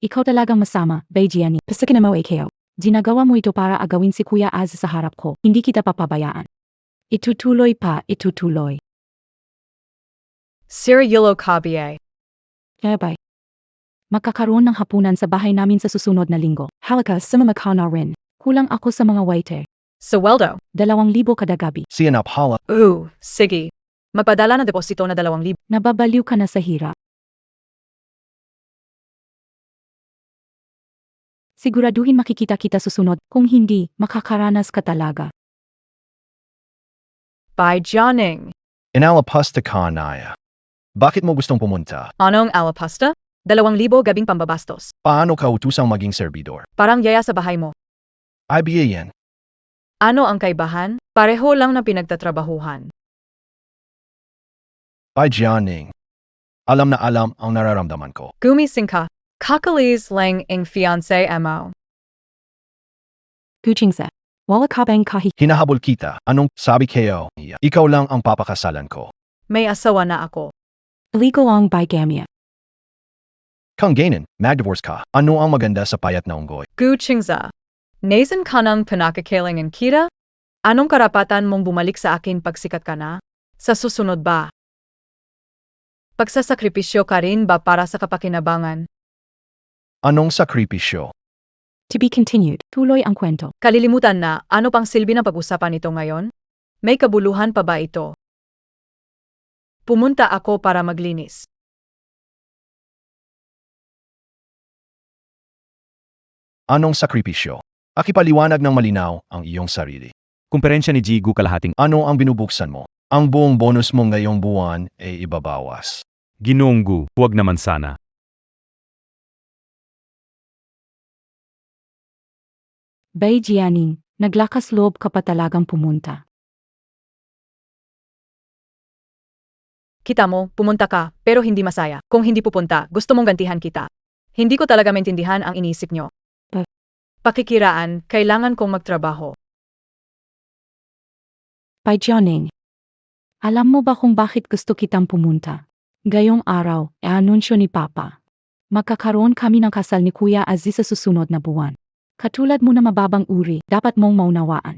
S7: Ikaw talagang masama, Beijiani. Pasakin mo Ikaw. Ginagawa mo ito para agawin si Kuya Az sa harap ko. Hindi kita papabayaan. Itutuloy pa, itutuloy.
S1: Cirilo Cabie.
S7: Kaya bye. Magkakaroon ng hapunan sa bahay namin sa susunod na linggo. Halika, sumama ka na rin. Kulang ako sa mga waiter.
S1: Sweldo.
S7: 2,000 kada gabi.
S4: Siya naphala.
S1: Sige. Magpadala ng deposito na 2,000.
S7: Nababaliw ka na sa hirap. Siguraduhin makikita kita susunod. Kung hindi, makakaranas ka talaga.
S1: By Jianing.
S4: Inalapasta ka Naya. Bakit mo gustong pumunta?
S1: Anong alapasta? 2,000 gabing pambabastos.
S4: Paano ka utusang maging serbidor?
S1: Parang yaya sa bahay mo.
S4: IBA yan.
S1: Ano ang kaibahan? Pareho lang na pinagtatrabahuhan.
S4: By Jianing. Alam na alam ang nararamdaman ko.
S1: Gumising ka. Kakalis lang ang fiancé mo.
S7: Guchingsa. Wala ka bang kahit
S4: Hinahabol kita. Anong sabi kayo? Ikaw lang ang papakasalan ko.
S1: May asawa na ako.
S7: illegal ang bigamia?
S4: Kung ganon, mag-divorce ka. Ano ang maganda sa payat na unggoy?
S1: Guchingza. Nasan ka ng pinakakilangan kita? Anong karapatan mong bumalik sa akin pag sikat ka na? Sa susunod ba? Pagsasakripisyo ka rin ba para sa kapakinabangan?
S4: Anong sakripisyo?
S7: To be continued. Tuloy ang kwento.
S1: Kalilimutan na, ano pang silbi ng pag-usapan ito ngayon? May kabuluhan pa ba ito? Pumunta ako para maglinis.
S4: Anong sakripisyo? Akipaliwanag ng malinaw ang iyong sarili.
S5: Kumperensya ni Jigu kalahating
S4: Ano ang binubuksan mo? Ang buong bonus mo ngayong buwan ay ibabawas.
S5: Ginoong Gu, huwag naman sana.
S7: Bay Jianing, naglakas loob ka pa talagang pumunta.
S1: Kita mo, pumunta ka, pero hindi masaya. Kung hindi pupunta, gusto mong gantihan kita. Hindi ko talaga maintindihan ang inisip nyo. Pakikiraan, kailangan kong magtrabaho.
S7: Bay Jianing. Alam mo ba kung bakit gusto kitang pumunta? Gayong araw, anunsyo ni Papa. Magkakaroon kami ng kasal ni Kuya Aziz sa susunod na buwan. Katulad mo na mababang uri, dapat mong maunawaan.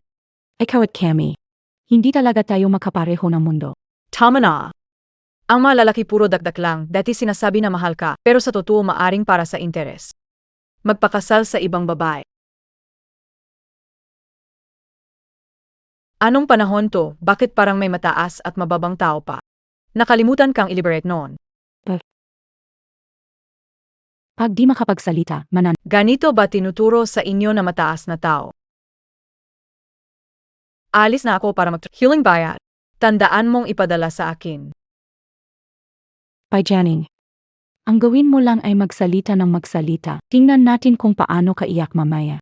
S7: Ikaw at kami. Hindi talaga tayo makapareho ng mundo.
S1: Tama na. Ang mga lalaki puro dakdak lang, dati sinasabi na mahal ka, pero sa totoo maaring para sa interes. Magpakasal sa ibang babae. Anong panahon to? Bakit parang may mataas at mababang tao pa? Nakalimutan kang i-liberate noon.
S7: Pag di makapagsalita, manan.
S1: Ganito ba tinuturo sa inyo na mataas na tao? Alis na ako para healing bayad. Tandaan mong ipadala sa akin.
S7: Bay Jianing. Ang gawin mo lang ay magsalita ng magsalita. Tingnan natin kung paano ka iyak mamaya.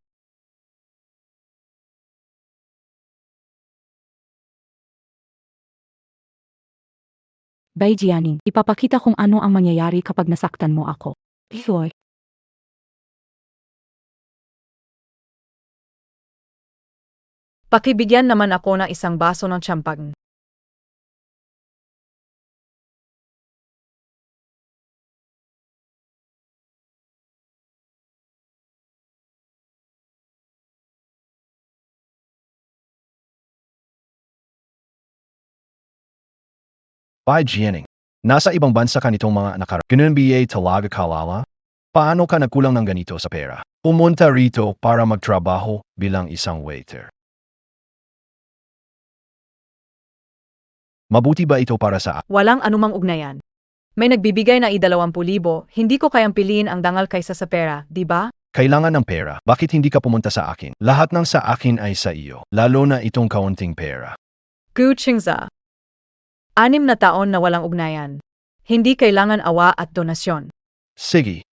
S7: Bay Jianing, ipapakita kung ano ang mangyayari kapag nasaktan mo ako. Ihoy.
S1: Pakibigyan naman ako ng isang baso ng champagne.
S4: By Jianing. Nasa ibang bansa ka nitong mga Ganun ba talaga kalala? Paano ka nagkulang ng ganito sa pera? Pumunta rito para magtrabaho bilang isang waiter. Mabuti ba ito para sa
S1: Walang anumang ugnayan. May nagbibigay na 20,000, hindi ko kayang piliin ang dangal kaysa sa pera, di ba?
S4: kailangan ng pera? Bakit hindi ka pumunta sa akin? Lahat ng sa akin ay sa iyo, lalo na itong kaunting pera.
S1: Guchingza. 6 na taon na walang ugnayan. Hindi kailangan awa at donasyon.
S4: Sige.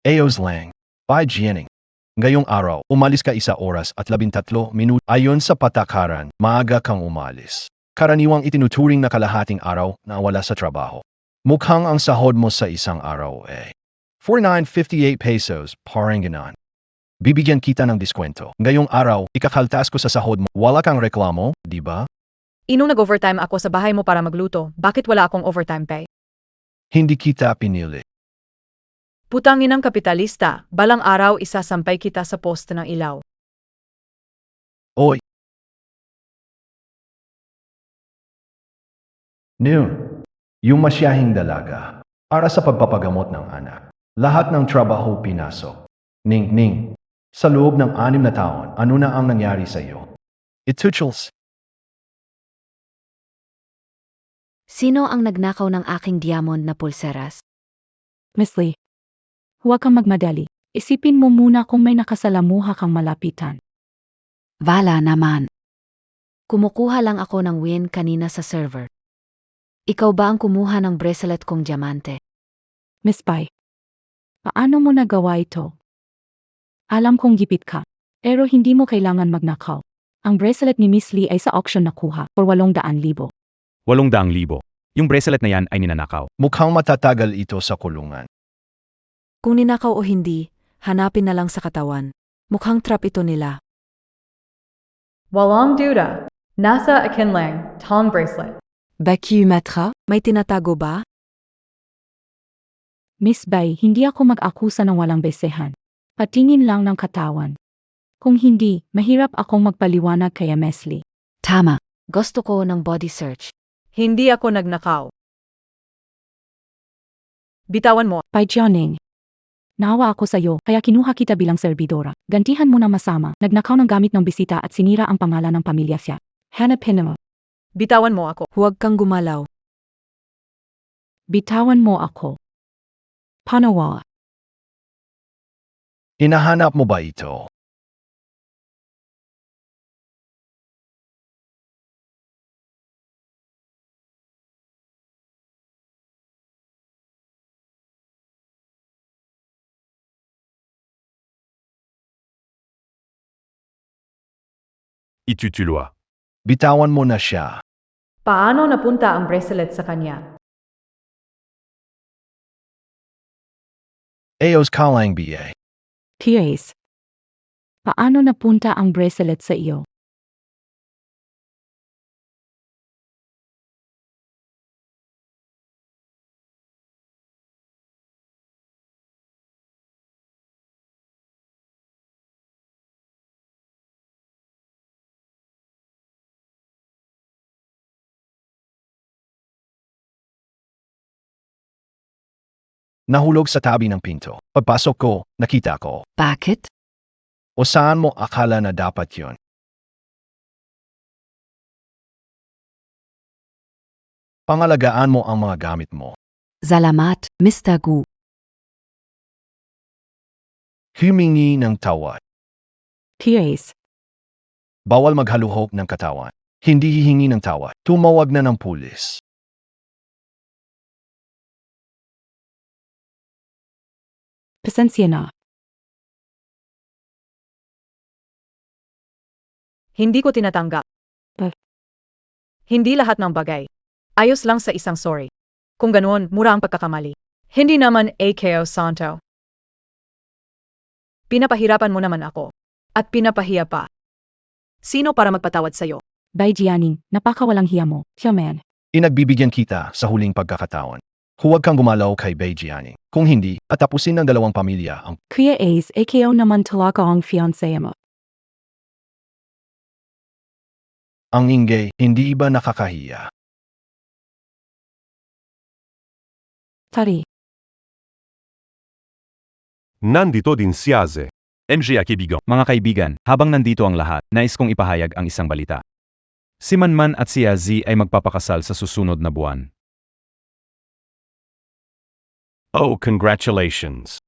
S4: Ayos lang. By Jianing. Ngayong araw, umalis ka 1 oras at 13 minuto. Ayon sa patakaran, maaga kang umalis. Karaniwang itinuturing na kalahating araw na wala sa trabaho. Mukhang ang sahod mo sa isang araw ay 4,958 pesos, parang ganon. Bibigyan kita ng diskwento. Ngayong araw, ikakaltas ko sa sahod mo. Wala kang reklamo, di ba?
S1: Inong nag-overtime ako sa bahay mo para magluto, bakit wala akong overtime pay?
S4: Hindi kita pinili.
S1: Putangin ng kapitalista, balang araw isasampay kita sa poste ng ilaw.
S4: Oy! Noon, yung masyahing dalaga, para sa pagpapagamot ng anak. Lahat ng trabaho pinasok. Ning, sa loob ng 6 na taon, ano na ang nangyari sa iyo? Ituchels.
S3: Sino ang nagnakaw ng aking diamond na pulseras?
S7: Miss Lee. Huwag kang magmadali. Isipin mo muna kung may nakasalamuha kang malapitan.
S3: Wala naman. Kumukuha lang ako ng win kanina sa server. Ikaw ba ang kumuha ng bracelet kong diamante?
S7: Miss Pai. Paano mo nagawa ito? Alam kong gipit ka, pero hindi mo kailangan magnakaw. Ang bracelet ni Miss Lee ay sa auction nakuha for 800,000.
S5: 800,000. Yung bracelet na yan ay ninanakaw.
S4: Mukhang matatagal ito sa kulungan.
S3: Kung ninakaw o hindi, hanapin na lang sa katawan. Mukhang trap ito nila.
S1: Walang duda. Nasa akin lang, tong bracelet.
S3: Bakiumetra, may tinatago ba?
S7: Miss Bai, hindi ako mag-akusa ng walang besehan. Patingin lang ng katawan. Kung hindi, mahirap akong magpaliwanag kay Mesli.
S3: Tama. Gusto ko ng body search.
S1: Hindi ako nagnakaw. Bitawan mo.
S7: Pai Jianing. Naawa ako sa'yo, kaya kinuha kita bilang serbidora. Gantihan mo na masama, nagnakaw ng gamit ng bisita at sinira ang pangalan ng pamilya siya. Hanapin mo.
S1: Bitawan mo ako.
S3: Huwag kang gumalaw.
S7: Bitawan mo ako. Panawa.
S4: Hinahanap mo ba ito?
S5: Itutuloy.
S4: Bitawan mo na siya.
S1: Paano napunta ang bracelet sa kanya?
S4: Ayos ka lang BA.
S7: Tierese. Paano napunta ang bracelet sa iyo?
S4: Nahulog sa tabi ng pinto. Pagpasok ko, nakita ko.
S3: Bakit?
S4: O saan mo akala na dapat yun? Pangalagaan mo ang mga gamit mo.
S3: Salamat, Mr. Gu.
S4: Humingi ng tawad.
S7: Tierese.
S4: Bawal maghaluhog ng katawan. Hindi hihingi ng tawad. Tumawag na ng pulis.
S7: Pasensya na.
S1: Hindi ko tinatanggap.
S7: Pa-
S1: Hindi lahat ng bagay. Ayos lang sa isang sorry. Kung ganoon, mura ang pagkakamali. Hindi naman AKO Santo. Pinapahirapan mo naman ako. At pinapahiya pa. Sino para magpatawad sa'yo?
S7: Bai Jianing, napakawalang hiya mo. Xiaoman.
S4: Inagbibigyan kita sa huling pagkakataon. Huwag kang gumalaw kay Beijiani. Kung hindi, at tapusin ng dalawang pamilya ang
S7: Kuya Ace, AKO naman talaga ang fiancé mo.
S4: ingay, hindi ba nakakahiya?
S7: Tari.
S5: Nandito din si Aze. MJ Akibigo. Mga kaibigan, habang nandito ang lahat, nais kong ipahayag ang isang balita. Si Manman at si Azi ay magpapakasal sa susunod na buwan. Oh, congratulations.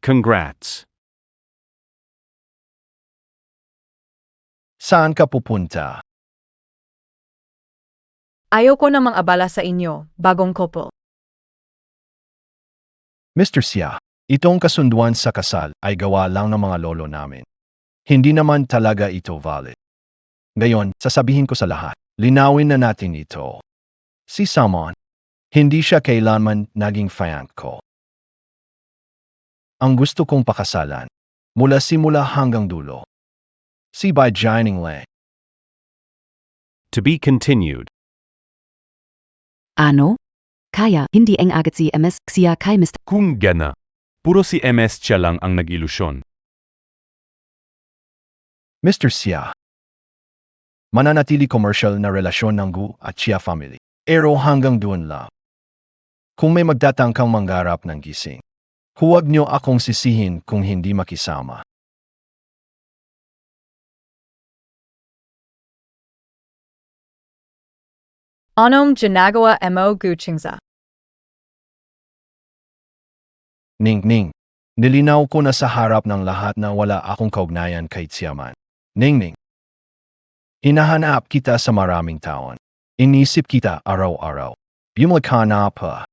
S5: Congrats.
S4: Saan ka pupunta?
S1: Ayoko namang abala sa inyo, bagong couple.
S4: Mr. Sia, itong kasunduan sa kasal ay gawa lang ng mga lolo namin. Hindi naman talaga ito valid. Ngayon, sasabihin ko sa lahat, linawin na natin ito. Si Samon, hindi siya kailanman naging fan ko. Ang gusto kong pakasalan, mula simula hanggang dulo. Si Bai Jianing Lang.
S5: To be continued.
S3: Ano? Kaya, hindi ang agad si MS siya kay Mr.
S5: Kung gana, puro si MS siya lang ang nag-ilusyon.
S4: Mr. Sia. Mananatili commercial na relasyon ng Gu at Chia family. Pero hanggang doon lang. Kung may magtatangkang manggarap ng gising, huwag niyo akong sisihin kung hindi makisama.
S1: Anong ginagawa mo Guchingza?
S4: Ning, nilinaw ko na sa harap ng lahat na wala akong kaugnayan kay Xiaman. Ning, hinahanap kita sa maraming taon. Inisip kita araw-araw. Bumalik ka na pa.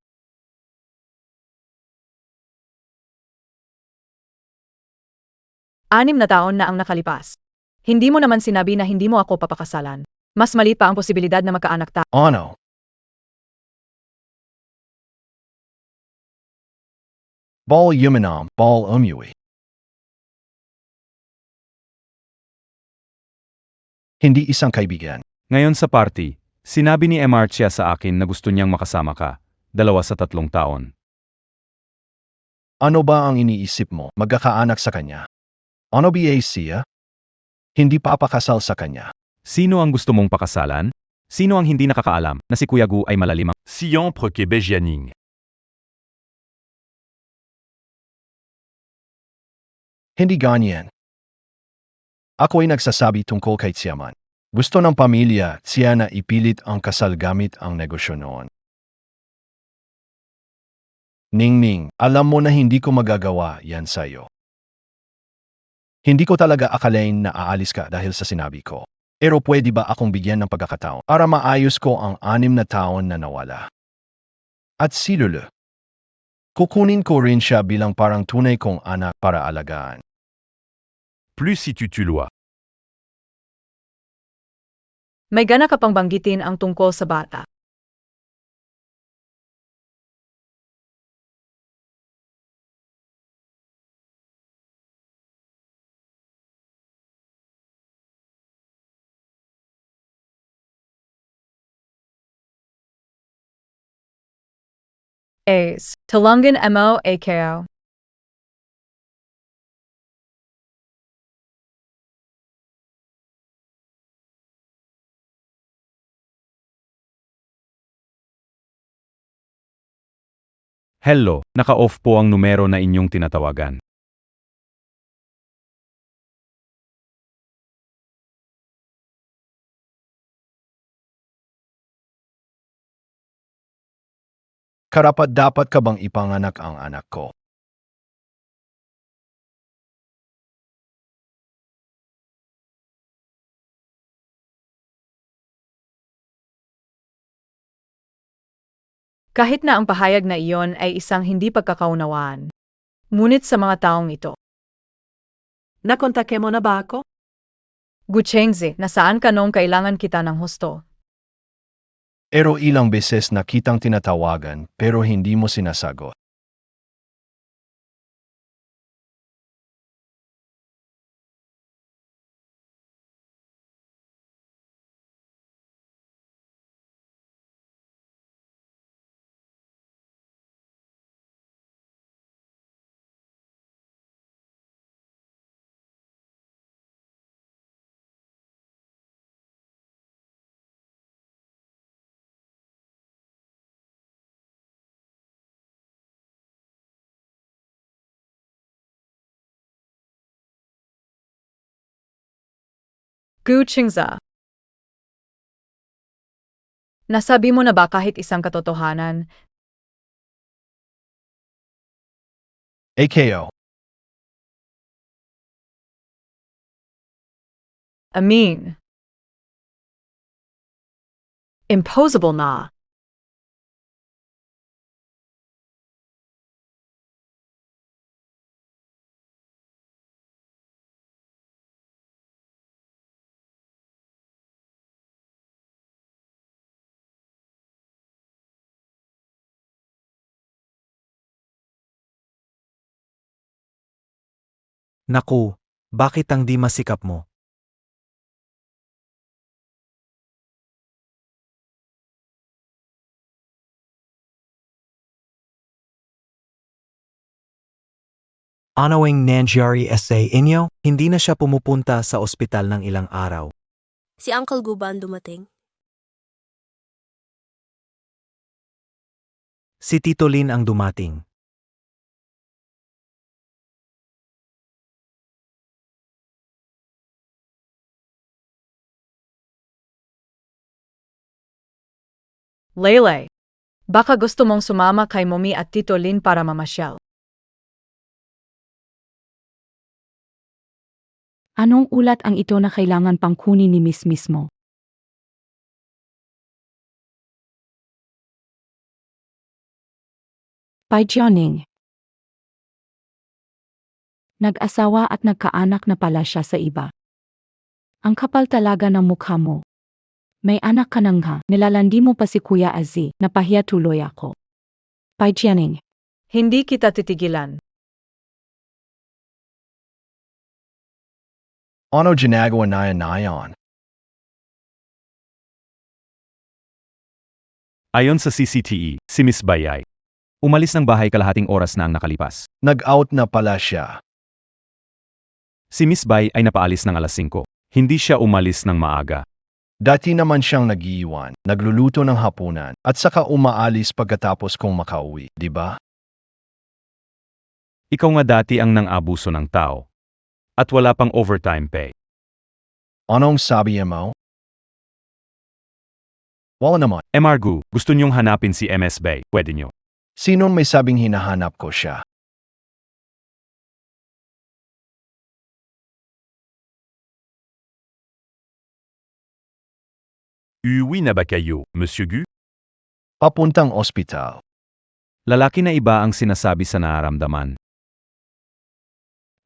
S1: 6 na taon na ang nakalipas. Hindi mo naman sinabi na hindi mo ako papakasalan. Mas maliit pa ang posibilidad na magkaanak tayo.
S4: Ano? Ball yumanam, ball umuwi. Hindi isang kaibigan.
S5: Ngayon sa party, sinabi ni Emarcia sa akin na gusto niyang makasama ka, 2 sa 3 taon.
S4: Ano ba ang iniisip mo? Magkakaanak sa kanya? Ano ba siya? Hindi papakasal sa kanya.
S5: Sino ang gusto mong pakasalan? Sino ang hindi nakakaalam na si Kuya Gu ay malalimang siyempre kebejianing?
S4: Hindi ganyan. Ako ay nagsasabi tungkol kay Tiaman. Gusto ng pamilya siya na ipilit ang kasal gamit ang negosyo noon. Ningning, alam mo na hindi ko magagawa yan sa'yo. Hindi ko talaga akalain na aalis ka dahil sa sinabi ko. Pero pwede ba akong bigyan ng pagkakataon para maayos ko ang 6 na taon na nawala? At si Lulu. Kukunin ko rin siya bilang parang tunay kong anak para alagaan.
S5: Plus si tu lois.
S1: May gana ka pang banggitin ang tungkol sa bata. A's. Talungan mo AKO.
S5: Hello, naka-off po ang numero na inyong tinatawagan.
S4: Karapat-dapat ka bang ipanganak ang anak ko?
S1: Kahit na ang pahayag na iyon ay isang hindi pagkakaunawaan. Ngunit sa mga taong ito.
S8: Nakontake mo na ba ako?
S1: Guchengzi, nasaan ka nung kailangan kita ng husto?
S4: Pero ilang beses na kitang tinatawagan pero hindi mo sinasagot.
S1: Guchengza. Nasabi mo na ba kahit isang katotohanan?
S4: AKO.
S1: Amin. Impossible na.
S6: Naku, bakit ang di masikap mo? Ano ang nangyari sa inyo? Hindi na siya pumupunta sa ospital ng ilang araw.
S2: Si Uncle Guban dumating.
S6: Si Tito Lin ang dumating.
S1: Lele. Baka gusto mong sumama kay Mommy at Tito Lin para mamasyal.
S7: Anong ulat ang ito na kailangan pang kunin ni Miss mismo? Paijianing. Nag-asawa at nagkaanak na pala siya sa iba. Ang kapal talaga ng mukha mo. May anak ka nang ha, nilalandi mo pa si Kuya Azzy, napahiya tuloy ako. Paijianing.
S1: Hindi kita titigilan.
S4: Ano ginagawa na yan?
S5: Ayon sa CCTV, si Miss Bai ay umalis ng bahay kalahating oras na ang nakalipas.
S4: Nag-out na pala siya.
S5: Si Miss Bai ay napaalis ng alas 5. Hindi siya umalis ng maaga.
S4: Dati naman siyang nag-iiwan, nagluluto ng hapunan, at saka umaalis pagkatapos kong makauwi, di ba?
S5: Ikaw nga dati ang nang-abuso ng tao. At wala pang overtime pay.
S4: Anong sabi mo? Wala naman.
S5: Margu, gusto niyong hanapin si MS Bai, pwede niyo.
S4: Sinong may sabing hinahanap ko siya?
S5: Uwi na ba kayo, Monsieur Gu?
S4: Papuntang ospital.
S5: Lalaki na iba ang sinasabi sa nararamdaman.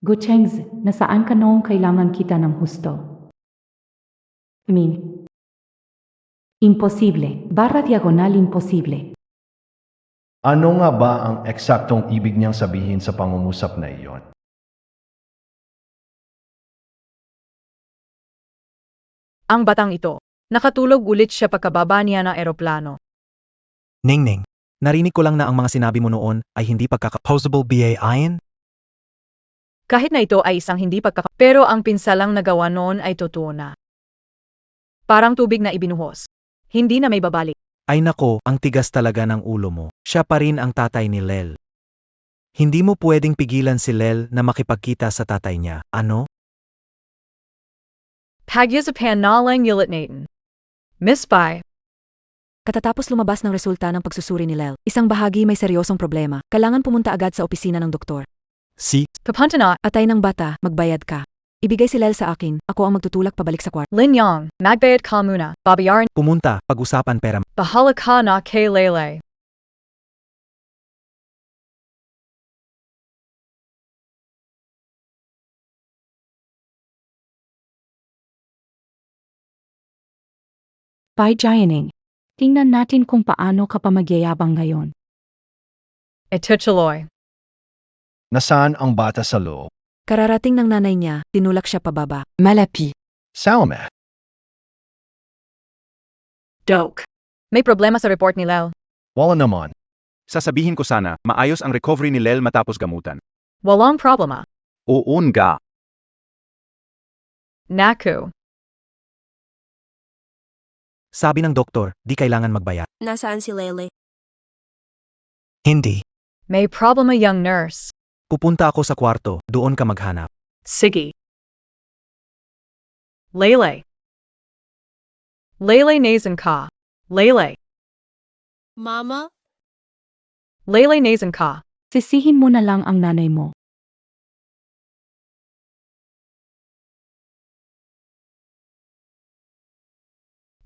S7: Gu Chengzi, nasaan ka noong kailangan kita ng husto? Imposible, barra diagonal imposible.
S4: Ano nga ba ang eksaktong ibig niyang sabihin sa pangungusap na iyon?
S1: Ang batang ito, nakatulog ulit siya pagkababa niya ng eroplano.
S6: Ningning, narinig ko lang na ang mga sinabi mo noon ay hindi pagkaka-possible BA-ayon?
S1: Kahit na ito ay isang hindi pero ang pinsalang nagawa noon ay totoo na. Parang tubig na ibinuhos. Hindi na may babalik.
S6: Ay nako, ang tigas talaga ng ulo mo. Siya pa rin ang tatay ni Lel. Hindi mo pwedeng pigilan si Lel na makipagkita sa tatay niya, ano?
S1: Pagyasapan na lang yulit natin. Miss Bai,
S3: Katatapos lumabas ng resulta ng pagsusuri ni Lel, isang bahagi may seryosong problema. Kailangan pumunta agad sa opisina ng doktor.
S6: Si,
S1: papunta na,
S3: Atay ng bata, magbayad ka. Ibigay si Lel sa akin, ako ang magtutulak pabalik sa kwarto.
S1: Lin Yang, magbayad ka muna, babayaran,
S6: pumunta, pag-usapan pera.
S1: bahala ka na kay Lele.
S7: Bai Jianing, tingnan natin kung paano ka pa magyayabang ngayon.
S1: Ito tuloy.
S4: Nasaan ang bata sa loob?
S3: Kararating ng nanay niya, tinulak siya pababa. Malapi.
S4: Salome.
S1: Doke. May problema sa report ni Lel.
S4: Wala naman.
S5: Sasabihin ko sana, maayos ang recovery ni Lel matapos gamutan.
S1: Walang problema.
S5: Oo nga.
S1: Naku.
S6: Sabi ng doktor, di kailangan magbayad.
S2: Nasaan si Lele?
S6: Hindi.
S1: May problema young nurse.
S6: Pupunta ako sa kwarto, doon ka maghanap.
S1: Sige. Lele. Lele nasan ka. Lele.
S2: Mama?
S1: Lele nasan ka.
S7: Sisihin mo na lang ang nanay mo.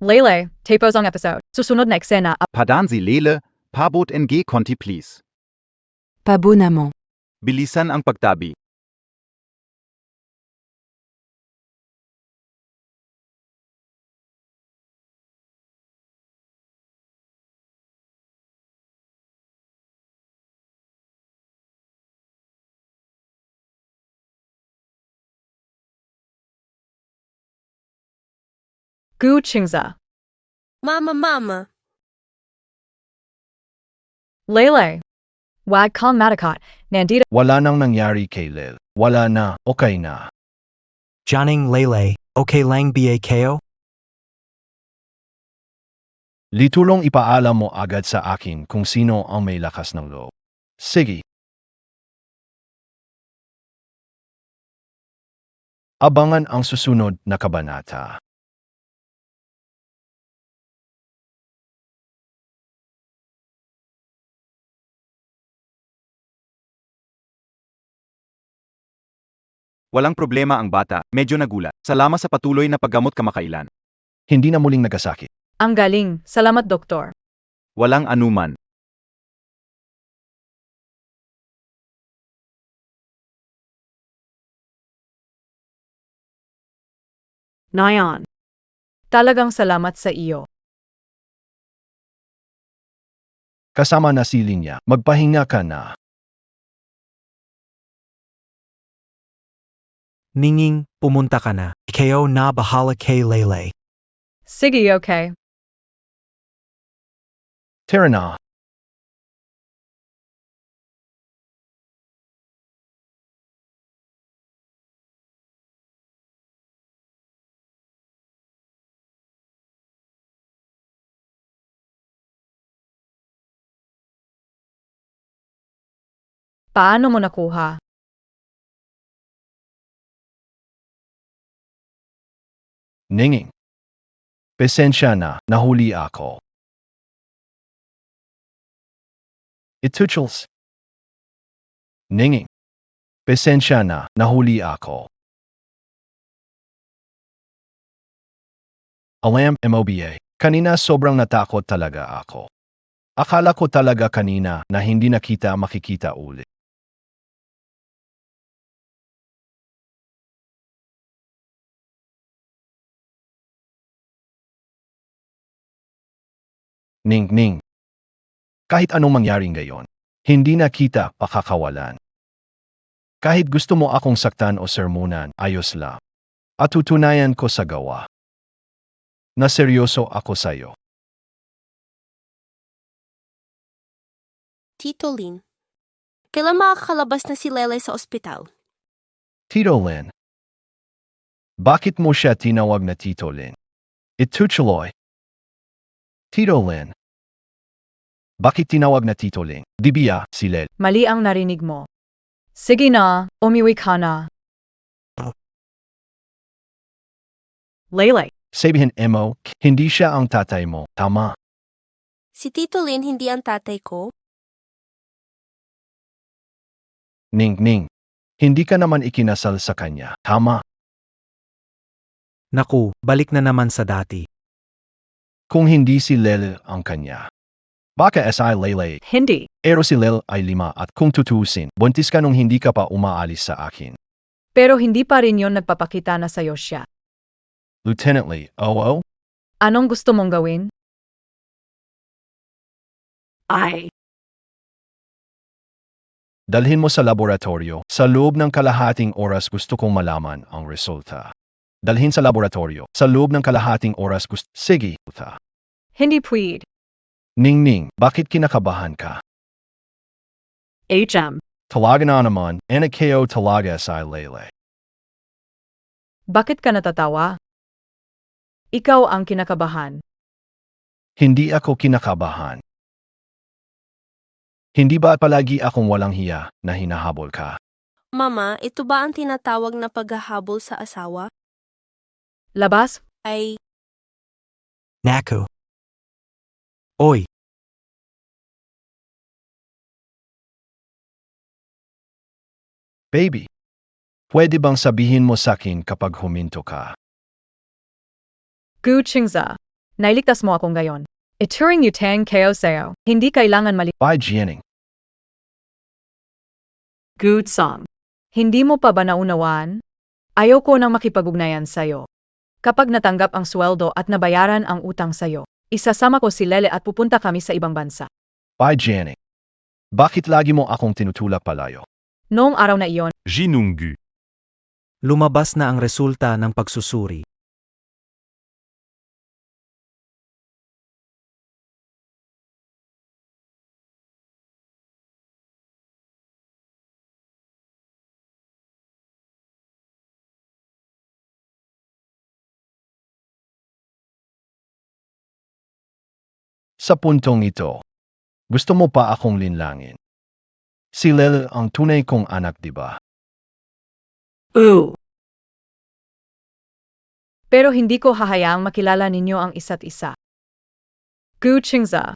S1: Lele, tapos ang episode. Susunod na eksena.
S5: Padan si Lele, pabot NG Conti please.
S3: Pabuna mo.
S5: Bilisan ang pagtabi.
S1: Gu Chingza.
S2: Mama.
S1: Lele. Wag kang matakot. Nandito.
S4: Wala nang nangyari kay Lil. Wala na, okay na.
S6: Jianing Lele, okay lang BA-KO?
S4: Litulong ipaalam mo agad sa akin kung sino ang may lakas ng loob. Sige. Abangan ang susunod na kabanata.
S5: Walang problema ang bata, medyo nagulat. Salamat sa patuloy na paggamot kamakailan.
S4: Hindi na muling nagkasakit.
S1: Ang galing. Salamat, Doktor.
S5: Walang anuman.
S1: Nayan. Talagang salamat sa iyo.
S4: Kasama na si Linya, magpahinga ka na.
S6: Ninging, pumunta ka na. Ikaw na bahala kay Lele.
S1: Sige, okay.
S4: Tara na.
S1: Paano mo nakuha?
S4: Ninging. Pasensya na, nahuli ako. Ituchels. Ninging. Pasensya na, nahuli ako. Alam, MOBA, kanina sobrang natakot talaga ako. Akala ko talaga kanina na hindi na kita makikita ulit. Ning. Kahit anong mangyari ngayon, hindi na kita pakakawalan. Kahit gusto mo akong saktan o sermonan, ayos lang. At tutunayan ko sa gawa na seryoso ako sa'yo.
S2: Tito Lin, kailan makakalabas na si Lele sa ospital?
S4: Tito Lin. Bakit mo siya tinawag na Tito Lin? Itutuloy. Tito Lin. Bakit tinawag na Tito Lin? Di biya, si Lel.
S1: Mali ang narinig mo. Sige na, umiwi ka na. Lele,
S4: Sabihin mo, hindi siya ang tatay mo. Tama.
S2: Si Tito Lin hindi ang tatay ko?
S4: Ning. Hindi ka naman ikinasal sa kanya. Tama.
S6: Naku, balik na naman sa dati.
S4: Kung hindi si Lel ang kanya. Baka si Lele.
S1: hindi.
S4: Pero si Lel ay 5 at kung tutusin, buntis ka nung hindi ka pa umaalis sa akin.
S1: Pero hindi pa rin yon nagpapakita na sa'yo siya.
S4: Lieutenant Lee, oo?
S1: Anong gusto mong gawin?
S4: Dalhin mo sa laboratorio. Sa loob ng kalahating oras gusto kong malaman ang resulta. Dalhin sa laboratorio. Sa loob ng kalahating oras gusto... Sige, puta.
S1: Hindi pwede.
S4: Ning, bakit kinakabahan ka?
S1: HM.
S4: Talaga na naman, anak kayo talaga si Lele.
S1: Bakit ka natatawa? Ikaw ang kinakabahan.
S4: Hindi ako kinakabahan. Hindi ba palagi akong walang hiya na hinahabol ka?
S2: Mama, ito ba ang tinatawag na paghahabol sa asawa?
S1: Labas?
S2: Ay,
S6: Naku. Oy,
S4: Baby, pwede bang sabihin mo sa akin kapag huminto ka?
S1: Gu Chingza. Nailigtas mo ako ngayon. Ituring utang kayo sa'yo. Hindi kailangan mali...
S4: By Jianing,
S1: Good song. Hindi mo pa ba naunawaan? Ayaw ko nang makipag-ugnayan sa'yo. Kapag natanggap ang sweldo at nabayaran ang utang sa'yo, isasama ko si Lele at pupunta kami sa ibang bansa.
S4: by Jianing. Bakit lagi mo akong tinutulak palayo?
S1: Noong araw na iyon,
S5: Jinunggu.
S6: lumabas na ang resulta ng pagsusuri.
S4: Sa puntong ito, gusto mo pa akong linlangin. Si Lel ang tunay kong anak, di ba?
S1: pero hindi ko hahayaang makilala ninyo ang isa't isa. Gu Chingza.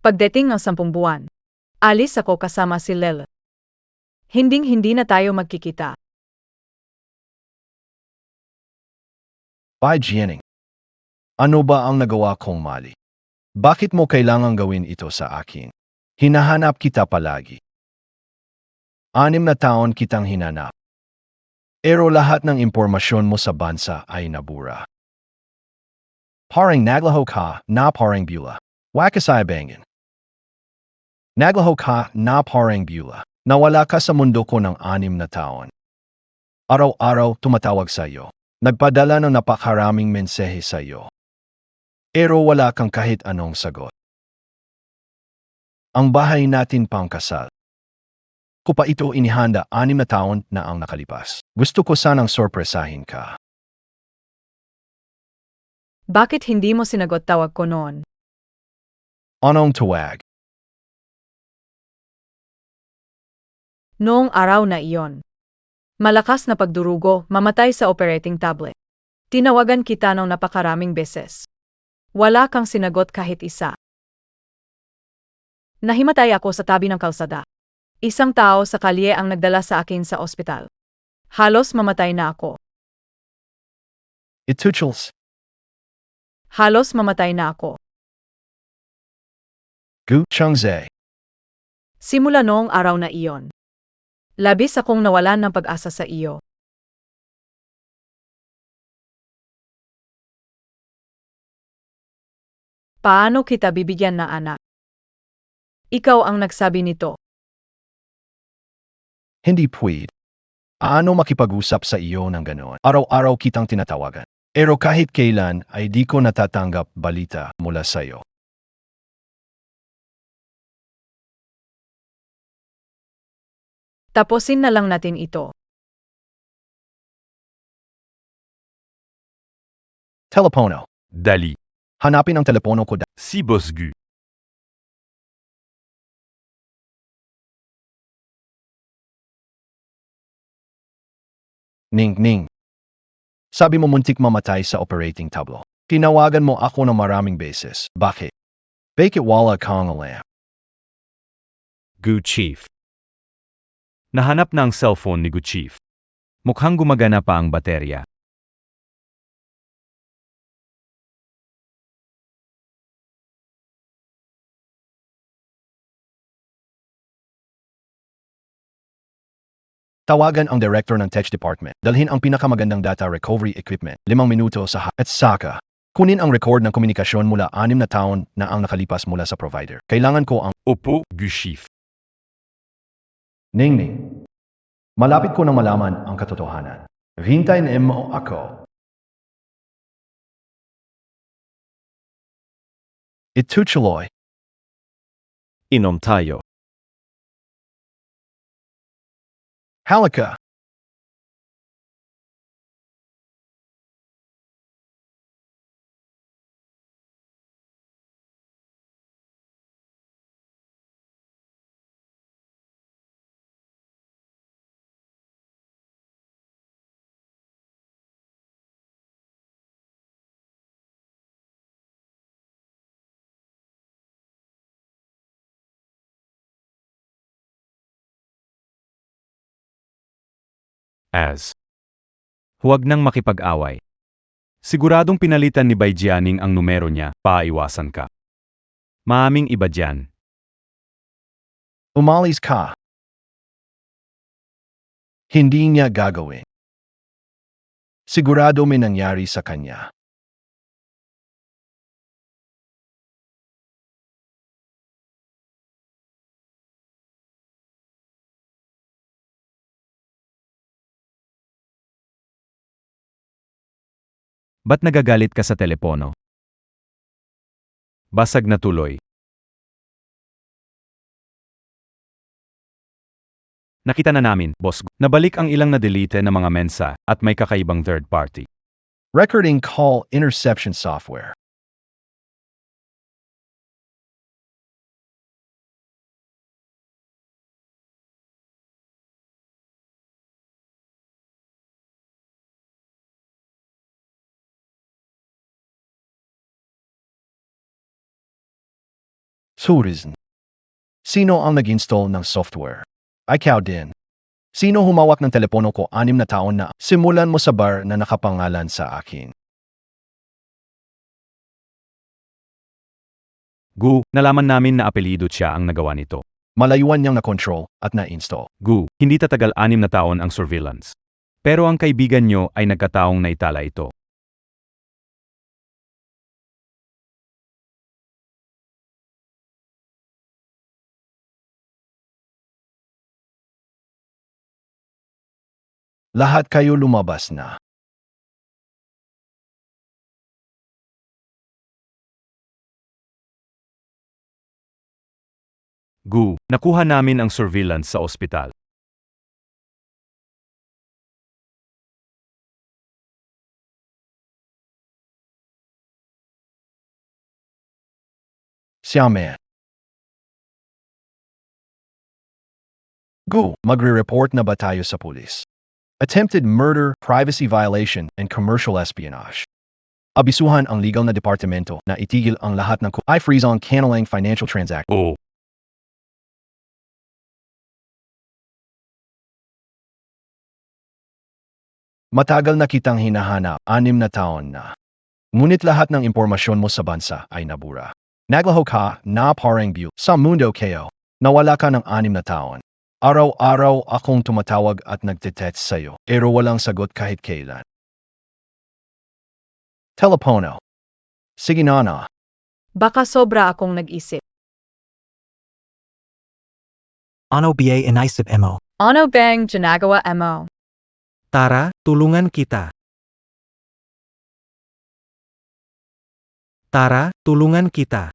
S1: Pagdating ng 10 buwan, alis ako kasama si Lele. Hinding-hindi na tayo magkikita.
S4: By Jianing. Ano ba ang nagawa kong mali? Bakit mo kailangang gawin ito sa akin? Hinahanap kita palagi. 6 na taon kitang hinanap. Pero lahat ng impormasyon mo sa bansa ay nabura. Parang naglaho ka na parang bula. Wakasay bangin. Naglaho ka na parang bula. Nawala ka sa mundo ko ng 6 na taon. Araw-araw tumatawag sa iyo. Nagpadala ng napakaraming mensahe sa iyo. Pero wala kang kahit anong sagot. Ang bahay natin pang kasal. Ko pa ito inihanda 6 na taon na ang nakalipas. Gusto ko sanang sorpresahin ka.
S1: Bakit hindi mo sinagot tawag ko noon?
S4: Anong tuwag?
S1: Noong araw na iyon. Malakas na pagdurugo, mamatay sa operating tablet. Tinawagan kita ng napakaraming beses. Wala kang sinagot kahit isa. Nahimatay ako sa tabi ng kalsada. Isang tao sa kalye ang nagdala sa akin sa ospital. Halos mamatay na ako.
S4: Ituchels.
S1: Halos mamatay na ako.
S4: Gu Chengze.
S1: Simula noong araw na iyon. Labis akong nawalan ng pag-asa sa iyo. Paano kita bibigyan na anak? Ikaw ang nagsabi nito.
S4: Hindi pwede. Ano makipag-usap sa iyo ng ganoon? Araw-araw kitang tinatawagan. Pero kahit kailan ay di ko natatanggap balita mula sa iyo.
S1: Tapusin na lang natin ito.
S4: Telepono.
S5: Dali.
S4: Hanapin ang telepono ko.
S5: Si Boss Gu.
S4: Ning. Sabi mo muntik mamatay sa operating table. Tinawagan mo ako ng maraming beses. Bakit? Bakit wala kang alam?
S5: Gu Chief. Nahanap na ang cellphone ni Gu Chief. Mukhang gumagana pa ang baterya.
S4: Tawagan ang director ng tech department. Dalhin ang pinakamagandang data recovery equipment. 5 minuto sa at saka. Kunin ang record ng komunikasyon mula 6 na taon na ang nakalipas mula sa provider. Kailangan ko ang
S5: Opo, Gu Chief.
S4: Ning. Malapit ko nang malaman ang katotohanan. Hintayin mo ako. Itutuloy.
S5: Inom tayo.
S4: Halika.
S5: Huwag nang makipag-away. Siguradong pinalitan ni Bai Jianing ang numero niya, paaiwasan ka. Maaming iba dyan.
S4: Umalis ka. Hindi niya gagawin. Sigurado may nangyari sa kanya.
S5: Ba't nagagalit ka sa telepono? Basag na tuloy. Nakita na namin, boss. Nabalik ang ilang na-delete na mga mensa at may kakaibang third party.
S4: Recording call interception software. Tourism. Sino ang nag-install ng software? Ikaw din. Sino humawak ng telepono ko 6 na taon na simulan mo sa bar na nakapangalan sa akin?
S5: Gu, nalaman namin na apelido siya ang nagawa nito.
S4: Malayuan niyang na-control at na-install.
S5: Gu, hindi tatagal 6 na taon ang surveillance. Pero ang kaibigan nyo ay nagkataong naitala ito.
S4: Lahat kayo lumabas na.
S5: Gu, nakuha namin ang surveillance sa ospital.
S4: Xiaoman. Gu, magre-report na ba tayo sa pulis? Attempted murder, privacy violation, and commercial espionage. Abisuhan ang legal na departamento na itigil ang lahat ng I-freeze on canceling financial transactions.
S5: Oo.
S4: Matagal na kitang hinahanap, 6 na taon na. Ngunit lahat ng impormasyon mo sa bansa ay nabura. Naglaho ka na parang view sa mundo kayo. Nawala ka ng 6 na taon. Araw-araw akong tumatawag at nagtitext sa'yo, pero walang sagot kahit kailan. Telepono. Sige na.
S1: Baka sobra akong nag-isip.
S6: Ano ba inaisip mo?
S1: Ano bang ginagawa mo?
S6: Tara, tulungan kita. Tara, tulungan kita.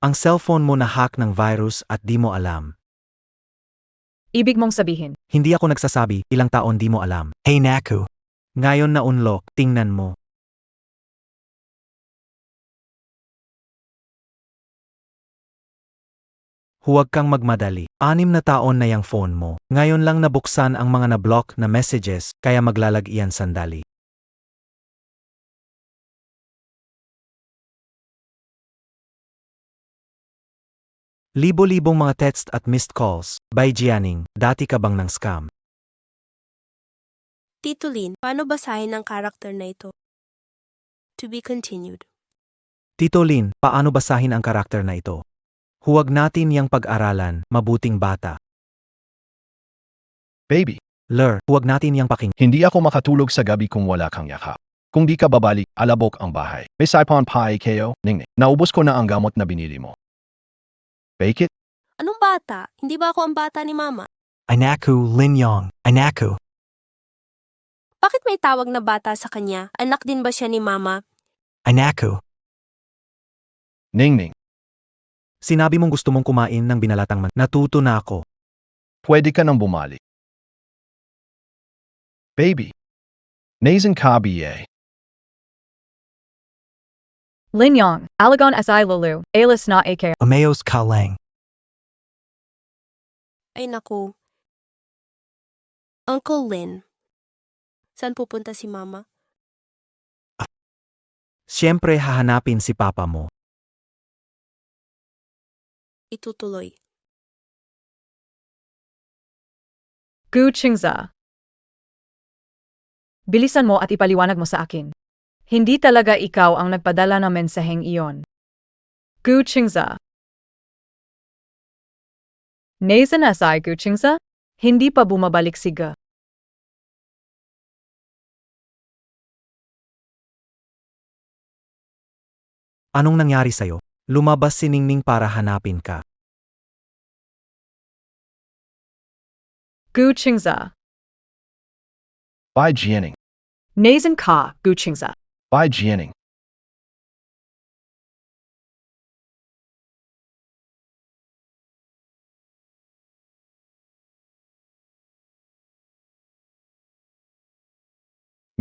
S6: Ang cellphone mo na-hack ng virus at di mo alam.
S1: Ibig mong sabihin,
S6: Hindi ako nagsasabi, ilang taon di mo alam. Hey Naku! Ngayon na unlock, tingnan mo. Huwag kang magmadali. 6 na taon na yung phone mo. Ngayon lang nabuksan ang mga na-block na messages, kaya maglalag iyan sandali. Libo-libong mga text at missed calls. By Jianing, dati ka bang ng scam?
S2: Tito Lin, paano basahin ang karakter na ito? To be continued.
S6: Tito Lin, paano basahin ang karakter na ito? Huwag natin yang pag-aralan, mabuting bata.
S4: Baby,
S6: Huwag natin yang paking.
S4: hindi ako makatulog sa gabi kung wala kang yakap. Kung di ka babalik, alabok ang bahay. May saipon pa kayo, Ningning. Naubos ko na ang gamot na binili mo. Bake it?
S2: Anong bata? Hindi ba ako ang bata ni Mama?
S6: Anaku, Lin Yong. Anaku.
S2: Bakit may tawag na bata sa kanya? Anak din ba siya ni Mama?
S6: Anaku.
S4: Ningning,
S6: Sinabi mong gusto mong kumain ng binalatang Natuto na ako.
S4: pwede ka nang bumalik. Baby. Nazen ka ba?
S1: Linyong, Alagon si Lulu, Alis na ako.
S6: Umayos ka lang.
S2: Ay naku. Uncle Lin. Saan pupunta si Mama?
S6: Siyempre hahanapin si papa mo.
S2: Itutuloy.
S1: Gu Qingza. Bilisan mo at ipaliwanag mo sa akin. Hindi talaga ikaw ang nagpadala ng mensaheng iyon. Gu Qingza. Nazen si Gu Qingza? Hindi pa bumabalik si Gu.
S6: Anong nangyari sa'yo? Lumabas si Ningning para hanapin ka.
S1: Gu Qingza.
S4: By Jianing.
S1: Nazen ka, Gu Qingza.
S4: By Jianing.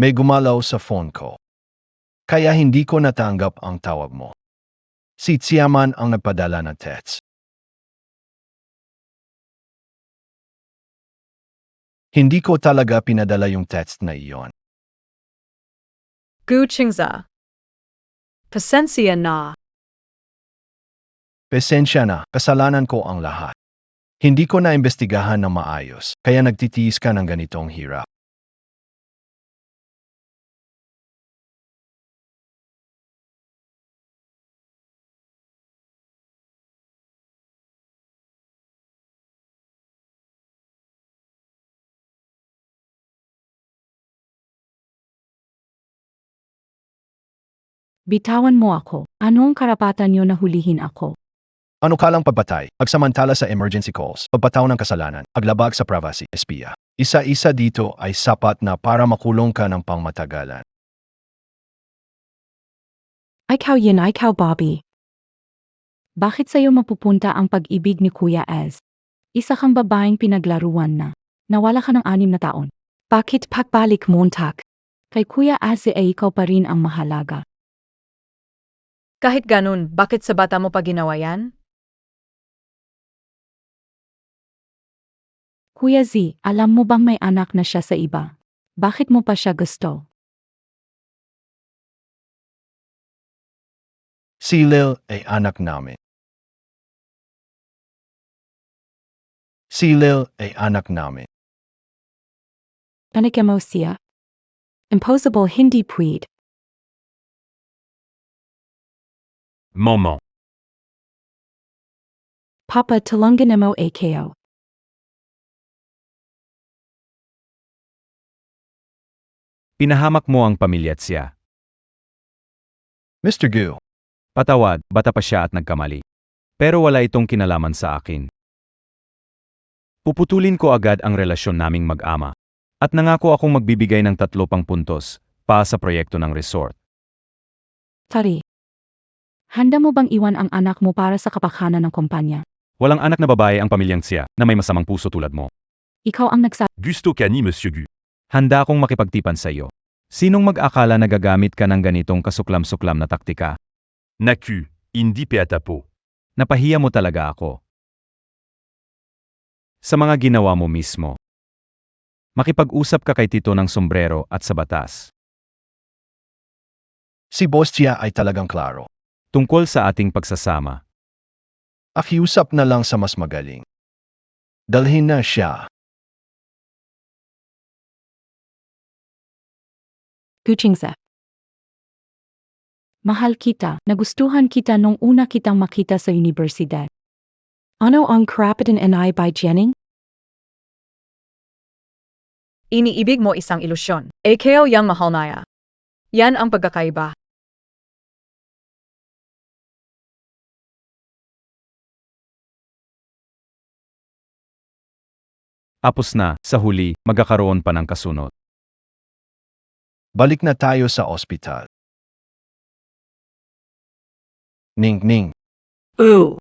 S4: May gumalaw sa phone ko. Kaya hindi ko natanggap ang tawag mo. Si Xiaman ang nagpadala ng text. Hindi ko talaga pinadala yung text na iyon.
S1: Gu Qingza. Pasensya na.
S4: Pasensya na, kasalanan ko ang lahat. Hindi ko naimbestigahan ng maayos, kaya nagtitiis ka ng ganitong hirap.
S7: Bitawan mo ako. Anong karapatan niyo na hulihin ako?
S4: Ano kalang pagbatay, agsamantala sa emergency calls, pagpataw ng kasalanan, aglabag sa privacy, espiya. Isa-isa dito ay sapat na para makulong ka ng pangmatagalan.
S7: Ikaw Bobby. Bakit sa'yo mapupunta ang pag-ibig ni Kuya Ez? Isa kang babaeng pinaglaruan na. Nawala ka ng 6 na taon. Bakit pagbalik montak? Kay Kuya Ez ay ikaw pa rin ang mahalaga.
S1: Kahit ganun, bakit sa bata mo pa ginawa yan?
S7: Kuya Z, alam mo bang may anak na siya sa iba? Bakit mo pa siya gusto?
S4: Si Lil ay anak namin. Si Lil ay anak namin.
S7: Panik mo siya? Impossible hindi pwede.
S5: Momo.
S7: Papa tulungan mo AKO.
S5: Pinahamak mo ang pamilya at siya.
S4: Mr. Gu,
S5: Patawad, bata pa siya at nagkamali. Pero wala itong kinalaman sa akin. Puputulin ko agad ang relasyon naming mag-ama. At nangako akong magbibigay ng 3 pang puntos pa sa proyekto ng resort.
S7: Tari. Handa mo bang iwan ang anak mo para sa kapakanan ng kumpanya?
S5: Walang anak na babae ang pamilyang siya na may masamang puso tulad mo.
S7: Ikaw ang
S5: Gusto ka ni Monsieur Gu. Handa akong makipagtipan sa iyo. Sinong mag-akala na gagamit ka ng ganitong kasuklam-suklam na taktika? Naku, hindi peatapo. Napahiya mo talaga ako. Sa mga ginawa mo mismo. Makipag-usap ka kay Tito ng sombrero at sa batas.
S4: si Boss Chia ay talagang klaro.
S5: Tungkol sa ating pagsasama.
S4: Akiusap na lang sa mas magaling. Dalhin na siya.
S7: Kuchingsa. Mahal kita, nagustuhan kita nung una kitang makita sa universidad. Ano ang karapatan NI by Jenning?
S1: Iniibig mo isang ilusyon. AKO yang mahal naya. Yan ang pagkakaiba.
S5: Tapos na, sa huli, magkakaroon pa ng kasunod.
S4: Balik na tayo sa ospital. Ning.
S7: Oo.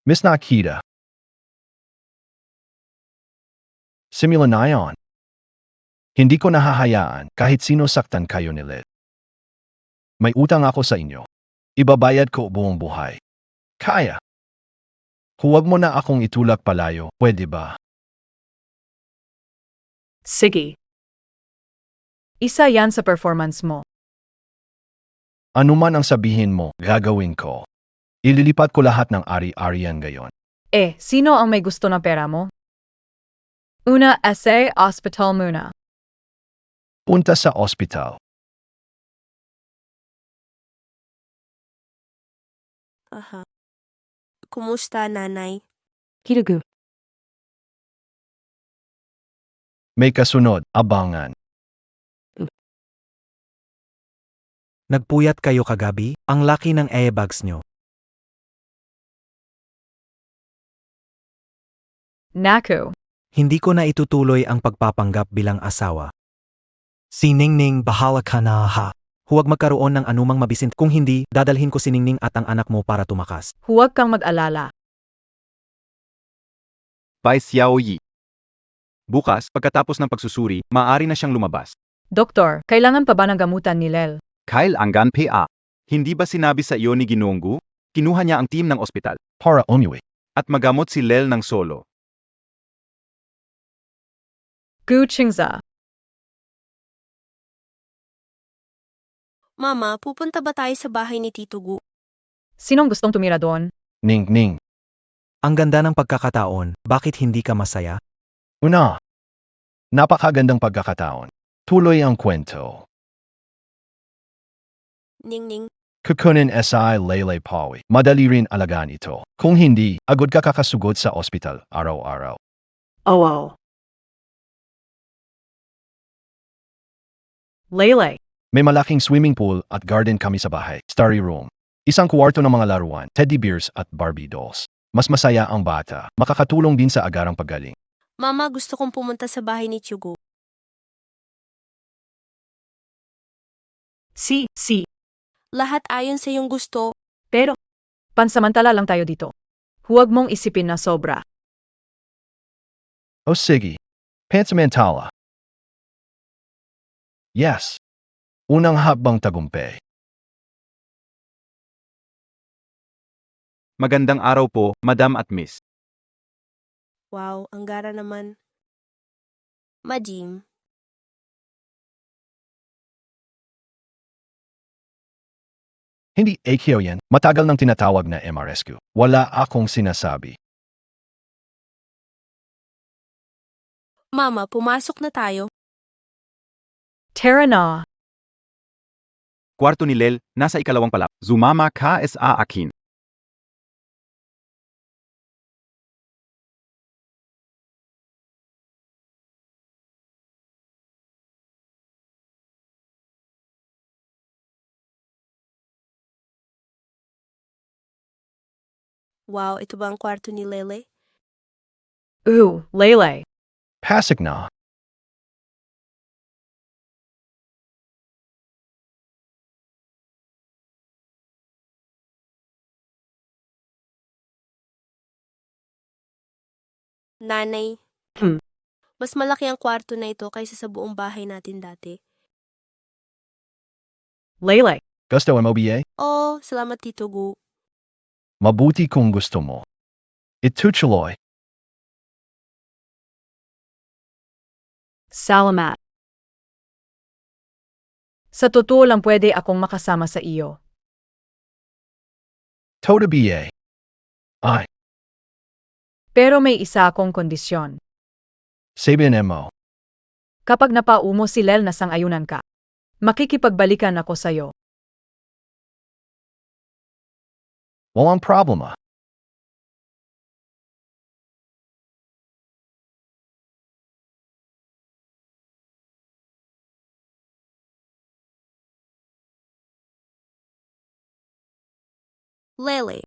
S4: Miss Nakita. Simula na yon. Hindi ko nahahayaan kahit sino saktan kayo ni Lil. May utang ako sa inyo. Ibabayad ko buong buhay. Kaya. Huwag mo na akong itulak palayo, pwede ba?
S1: Sige. Isa yan sa performance mo.
S4: Ano man ang sabihin mo, gagawin ko. Ililipat ko lahat ng ari-arian ngayon.
S1: Sino ang may gusto ng pera mo? Una, SA hospital muna.
S4: Punta sa ospital.
S2: Aha. Kumusta, nanay?
S7: Kiragu.
S4: May kasunod, abangan.
S6: Nagpuyat kayo kagabi? Ang laki ng airbags nyo.
S1: Naku.
S6: Hindi ko na itutuloy ang pagpapanggap bilang asawa. Si Ningning, bahala ka na ha. Huwag magkaroon ng anumang mabisin. Kung hindi, dadalhin ko si Ningning at ang anak mo para tumakas.
S1: Huwag kang mag-alala.
S5: Pai Xiao Yi. Bukas, pagkatapos ng pagsusuri, maaari na siyang lumabas.
S1: Doktor, kailangan pa ba ng gamutan ni Lel?
S5: Kyle Anggan PA. Hindi ba sinabi sa iyo ni Ginoong Gu? Kinuha niya ang team ng ospital.
S4: Para umuwi.
S5: At magamot si Lel ng solo.
S1: Gu Chingza.
S2: Mama, pupunta ba tayo sa bahay ni Tito Gu?
S1: Sinong gustong tumira doon?
S4: Ning.
S6: Ang ganda ng pagkakataon, bakit hindi ka masaya?
S4: Una. Napakagandang pagkakataon. Tuloy ang kwento.
S2: Ning.
S4: Kukunin SI Lele Pawi. Madali rin alagaan ito. Kung hindi, agad ka kakasugod sa ospital araw-araw.
S7: Oh, wow.
S1: Lele,
S4: May malaking swimming pool at garden kami sa bahay. Starry room. Isang kwarto ng mga laruan, teddy bears at Barbie dolls. Mas masaya ang bata. Makakatulong din sa agarang paggaling.
S2: Mama, gusto kong pumunta sa bahay ni Chugo.
S1: si,
S2: Lahat ayon sa iyong gusto.
S1: pero, pansamantala lang tayo dito. Huwag mong isipin na sobra.
S4: O sige. Pansamantala. Yes. Unang habang tagumpay.
S5: Magandang araw po, Madam at Miss.
S2: Wow, ang gara naman. Majim.
S4: Hindi AKO yan. Matagal nang tinatawag na MRSQ. Wala akong sinasabi.
S2: Mama, pumasok na tayo.
S1: Tara na.
S5: Kwarto ni Lel, nasa ikalawang palap. Zumama ka sa akin.
S2: Wow, ito ba ang kwarto ni Lele?
S1: Lele.
S4: Pasok na.
S2: Nanay.
S1: Hmm.
S2: Mas malaki ang kwarto na ito kaysa sa buong bahay natin dati.
S1: Lele.
S4: Gusto MOBA?
S2: Oh, salamat Tito Gu.
S4: Mabuti kung gusto mo. Itutuloy.
S1: Salamat. Sa totoo lang pwede akong makasama sa iyo.
S4: Toda BA. Ay,
S1: Pero may isa akong kondisyon.
S4: Sabian mo.
S1: Kapag napaumo si Lel na sang-ayunan ka, makikipagbalikan ako sa'yo.
S4: Walang problema.
S2: Lele.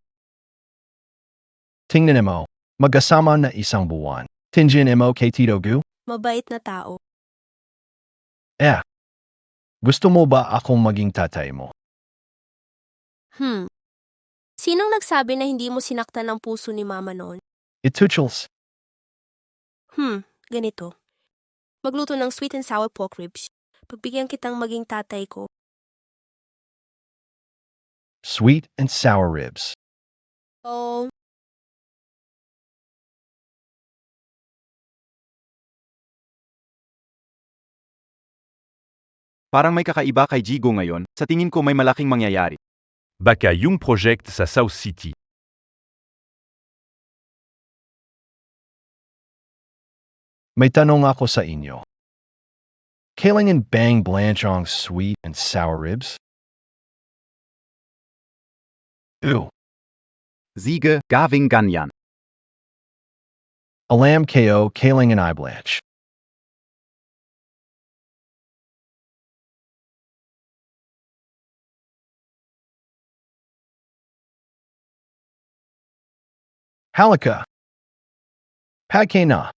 S4: Tingnan mo. Magkasama na isang buwan. Tingin mo kay Tito Gu?
S2: Mabait na tao.
S4: Gusto mo ba akong maging tatay mo?
S2: Sinong nagsabi na hindi mo sinaktan ang puso ni Mama noon?
S4: Itutuls.
S2: Ganito. Magluto ng sweet and sour pork ribs. Pagbigyan kitang maging tatay ko.
S4: Sweet and sour ribs.
S2: Oh,
S5: Parang may kakaiba kay Jigo ngayon, sa tingin ko may malaking mangyayari. Baka yung project sa South City.
S4: May tanong ako sa inyo. Kailangan bang blanchong sweet and sour ribs? Ew.
S5: Ziege, gaving ganyan.
S4: Alam ko kailangan I blanch. Halika. Pagkay na.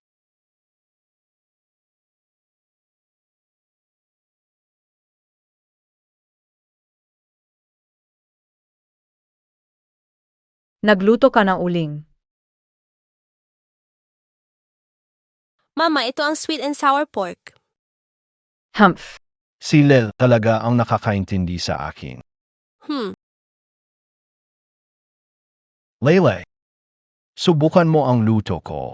S1: Nagluto ka ng uling.
S2: Mama, ito ang sweet and sour pork.
S1: Humph.
S4: Si Lil talaga ang nakakaintindi sa akin. Lele. Subukan mo ang luto ko.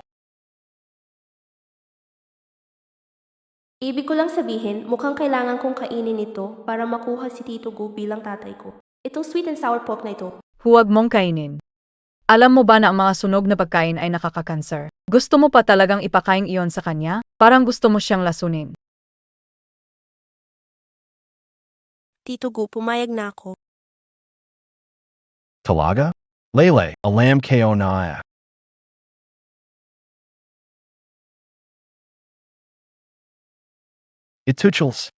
S2: Ibig ko lang sabihin, mukhang kailangan kong kainin ito para makuha si Tito Gu bilang tatay ko. Itong sweet and sour pork na ito.
S1: Huwag mong kainin. Alam mo ba na ang mga sunog na pagkain ay nakakakanser? Gusto mo pa talagang ipakain iyon sa kanya? Parang gusto mo siyang lasunin.
S2: Tito Gu, pumayag na ako.
S4: Talaga? Lele, alam ko na. Itutuls.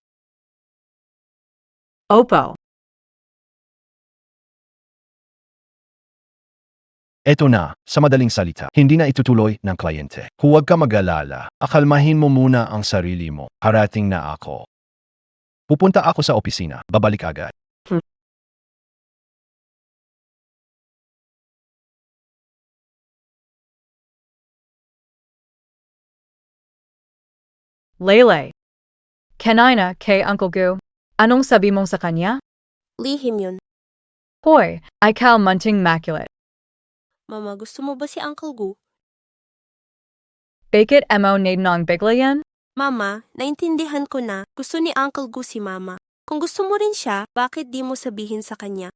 S1: Opo.
S4: Eto na, sa madaling salita, hindi na itutuloy ng kliyente. Huwag ka mag-alala, akalmahin mo muna ang sarili mo. Harating na ako. Pupunta ako sa opisina, babalik agad.
S1: Lele. Kanina kay Uncle Gu. Anong sabi mong sa kanya?
S2: Lihim yun.
S1: Hoy, ikaw munting makulit.
S2: Mama, gusto mo ba si Uncle Gu?
S1: Bakit mo ng bigla yan?
S2: Mama, naintindihan ko na gusto ni Uncle Gu si Mama. Kung gusto mo rin siya, bakit di mo sabihin sa kanya?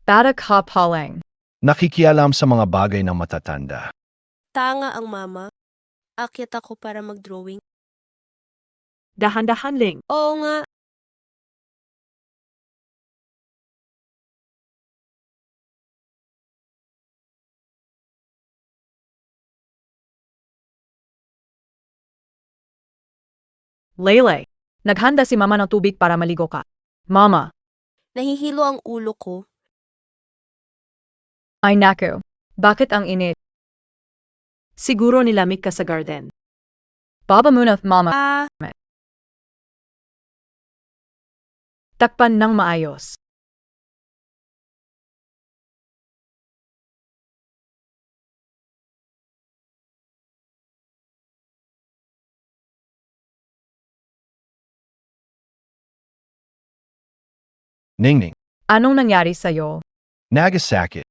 S1: Bata ka palang.
S4: Nakikialam sa mga bagay ng matatanda.
S2: Tanga ang Mama. Akyat ako para mag-drawing.
S1: Dahan-dahan ling.
S2: Oo nga.
S1: Lele. Naghanda si mama ng tubig para maligo ka. Mama.
S2: Nahihilo ang ulo ko.
S1: Ay naku. Bakit ang init? Siguro nilamig ka sa garden. Baba muna, mama.
S2: Ah,
S1: Takpan ng maayos.
S4: Ningning,
S1: Anong nangyari sa'yo?
S4: nagasakit.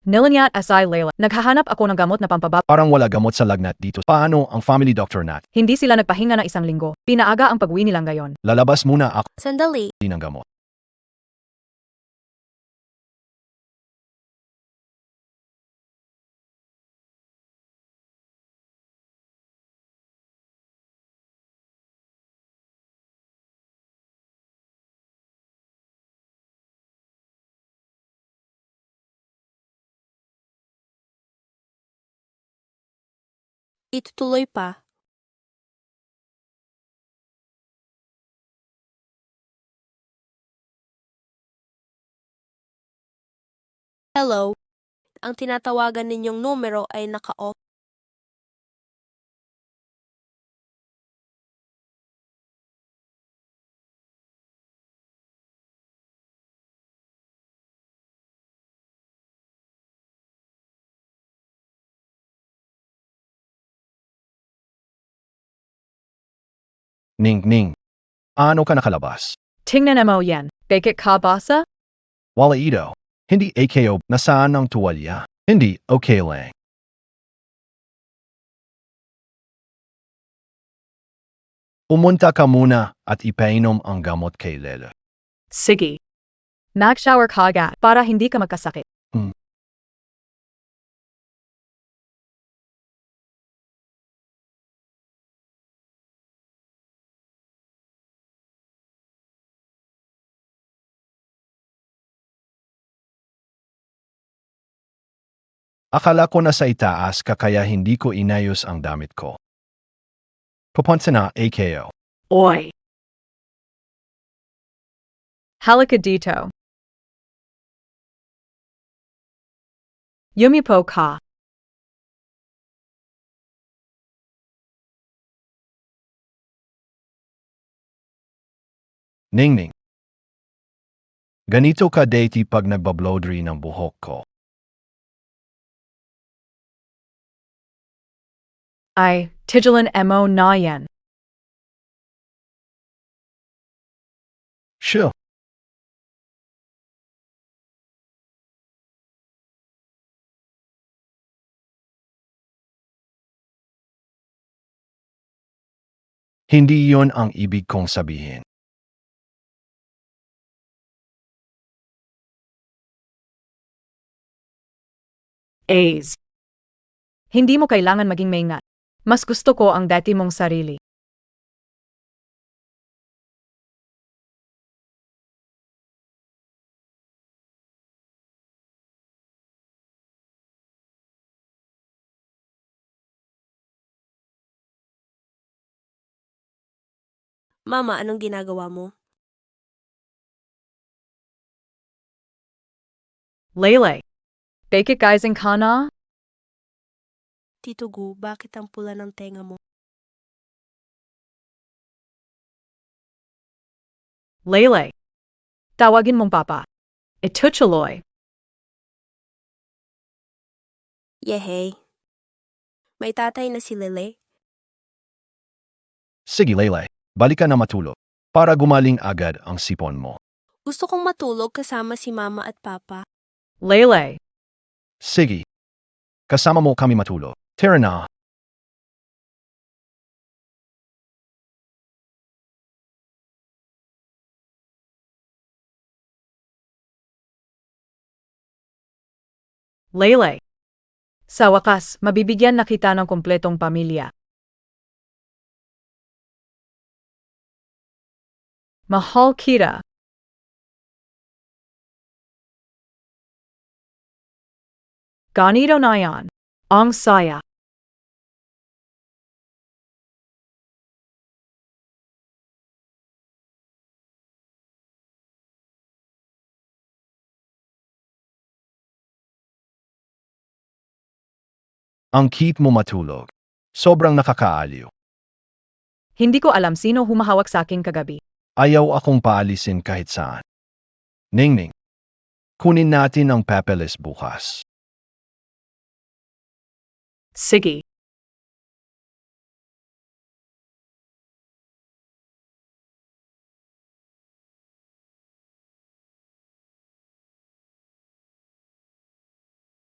S1: Nilanyat asay Layla. Naghahanap ako ng gamot na pampababa.
S4: Parang wala gamot sa lagnat dito. Paano ang family doctor nat?
S1: Hindi sila nagpahinga ng isang linggo. Pinaaga ang pag-uwi nilang gayon.
S4: Lalabas muna ako
S2: sandali.
S4: ng gamot.
S2: Itutuloy pa. Hello. Ang tinatawagan ninyong numero ay naka-off.
S4: Ning, ano ka nakalabas?
S1: Tingnan mo yan. Bakit ka basa?
S4: Wala ito. Hindi AKO. Nasaan ang tuwalya? Hindi, okay lang. Pumunta ka muna at ipainom ang gamot kay Lele.
S1: Sige. Mag-shower ka agad para hindi ka magkasakit.
S4: Akala ko na sa itaas ka kaya hindi ko inayos ang damit ko. Pupunta na AKO.
S1: Oy. Halika dito. Yumipo ka.
S4: Ningning. Ganito ka dati pag nagbablowdry ng buhok ko.
S1: Ay, tigilan mo na yan.
S4: Sure. Hindi yon ang ibig kong sabihin.
S1: A's. Hindi mo kailangan maging maingat. Mas gusto ko ang dati mong sarili.
S2: Mama, anong ginagawa mo?
S1: Lele. Bakit gising ka na?
S2: Tito Gu, bakit ang pula ng tenga mo?
S1: Lele. Tawagin mong papa. Ito tuloy.
S2: Yehey. May tatay na si Lele.
S4: Sige Lele, balik ka na matulog. Para gumaling agad ang sipon mo.
S2: Gusto kong matulog kasama si Mama at Papa.
S1: Lele.
S4: Sige. Kasama mo kami matulog. Tara na.
S1: Lele. Sa wakas, mabibigyan na kita ng kumpletong pamilya. Mahal kita. Ganito na yan. Ang saya.
S4: Ang keep mo matulog. Sobrang nakakaaliw.
S1: Hindi ko alam sino humahawak sa akin kagabi.
S4: Ayaw akong paalisin kahit saan. Ningning. Kunin natin ang papeles bukas.
S1: Sige.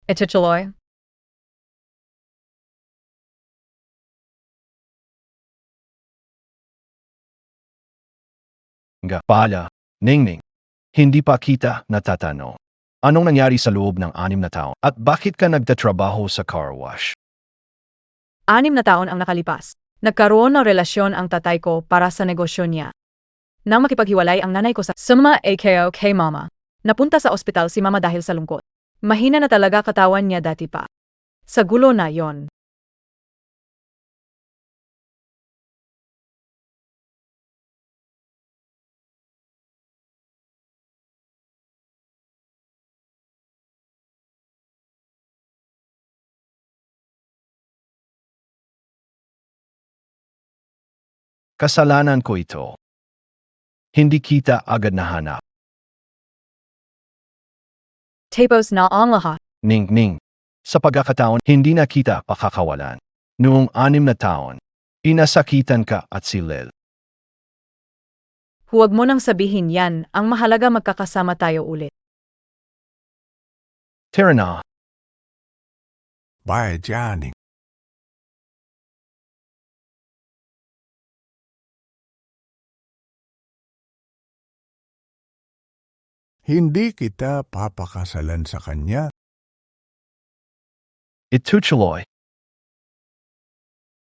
S1: Ito tuloy.
S4: Nga pala, Ningning. Hindi pa kita natatanong. Anong nangyari sa loob ng 6 na taon at bakit ka nagtatrabaho sa car wash?
S1: 6 na taon ang nakalipas. Nagkaroon ng relasyon ang tatay ko para sa negosyo niya. Nang makipaghiwalay ang nanay ko sa summa AKO kay mama, napunta sa ospital si mama dahil sa lungkot. Mahina na talaga katawan niya dati pa. Sa gulo na yon.
S4: Kasalanan ko ito. Hindi kita agad nahanap.
S1: Tapos na ang lahat.
S4: Ning. Sa pagkakataon, hindi na kita pakakawalan. Noong 6 na taon, inasakitan ka at si Lel.
S1: Huwag mo nang sabihin yan, ang mahalaga magkakasama tayo ulit.
S4: Tara na.
S8: Bye, Johnny. Hindi kita papakasalan sa kanya.
S4: Itutuloy.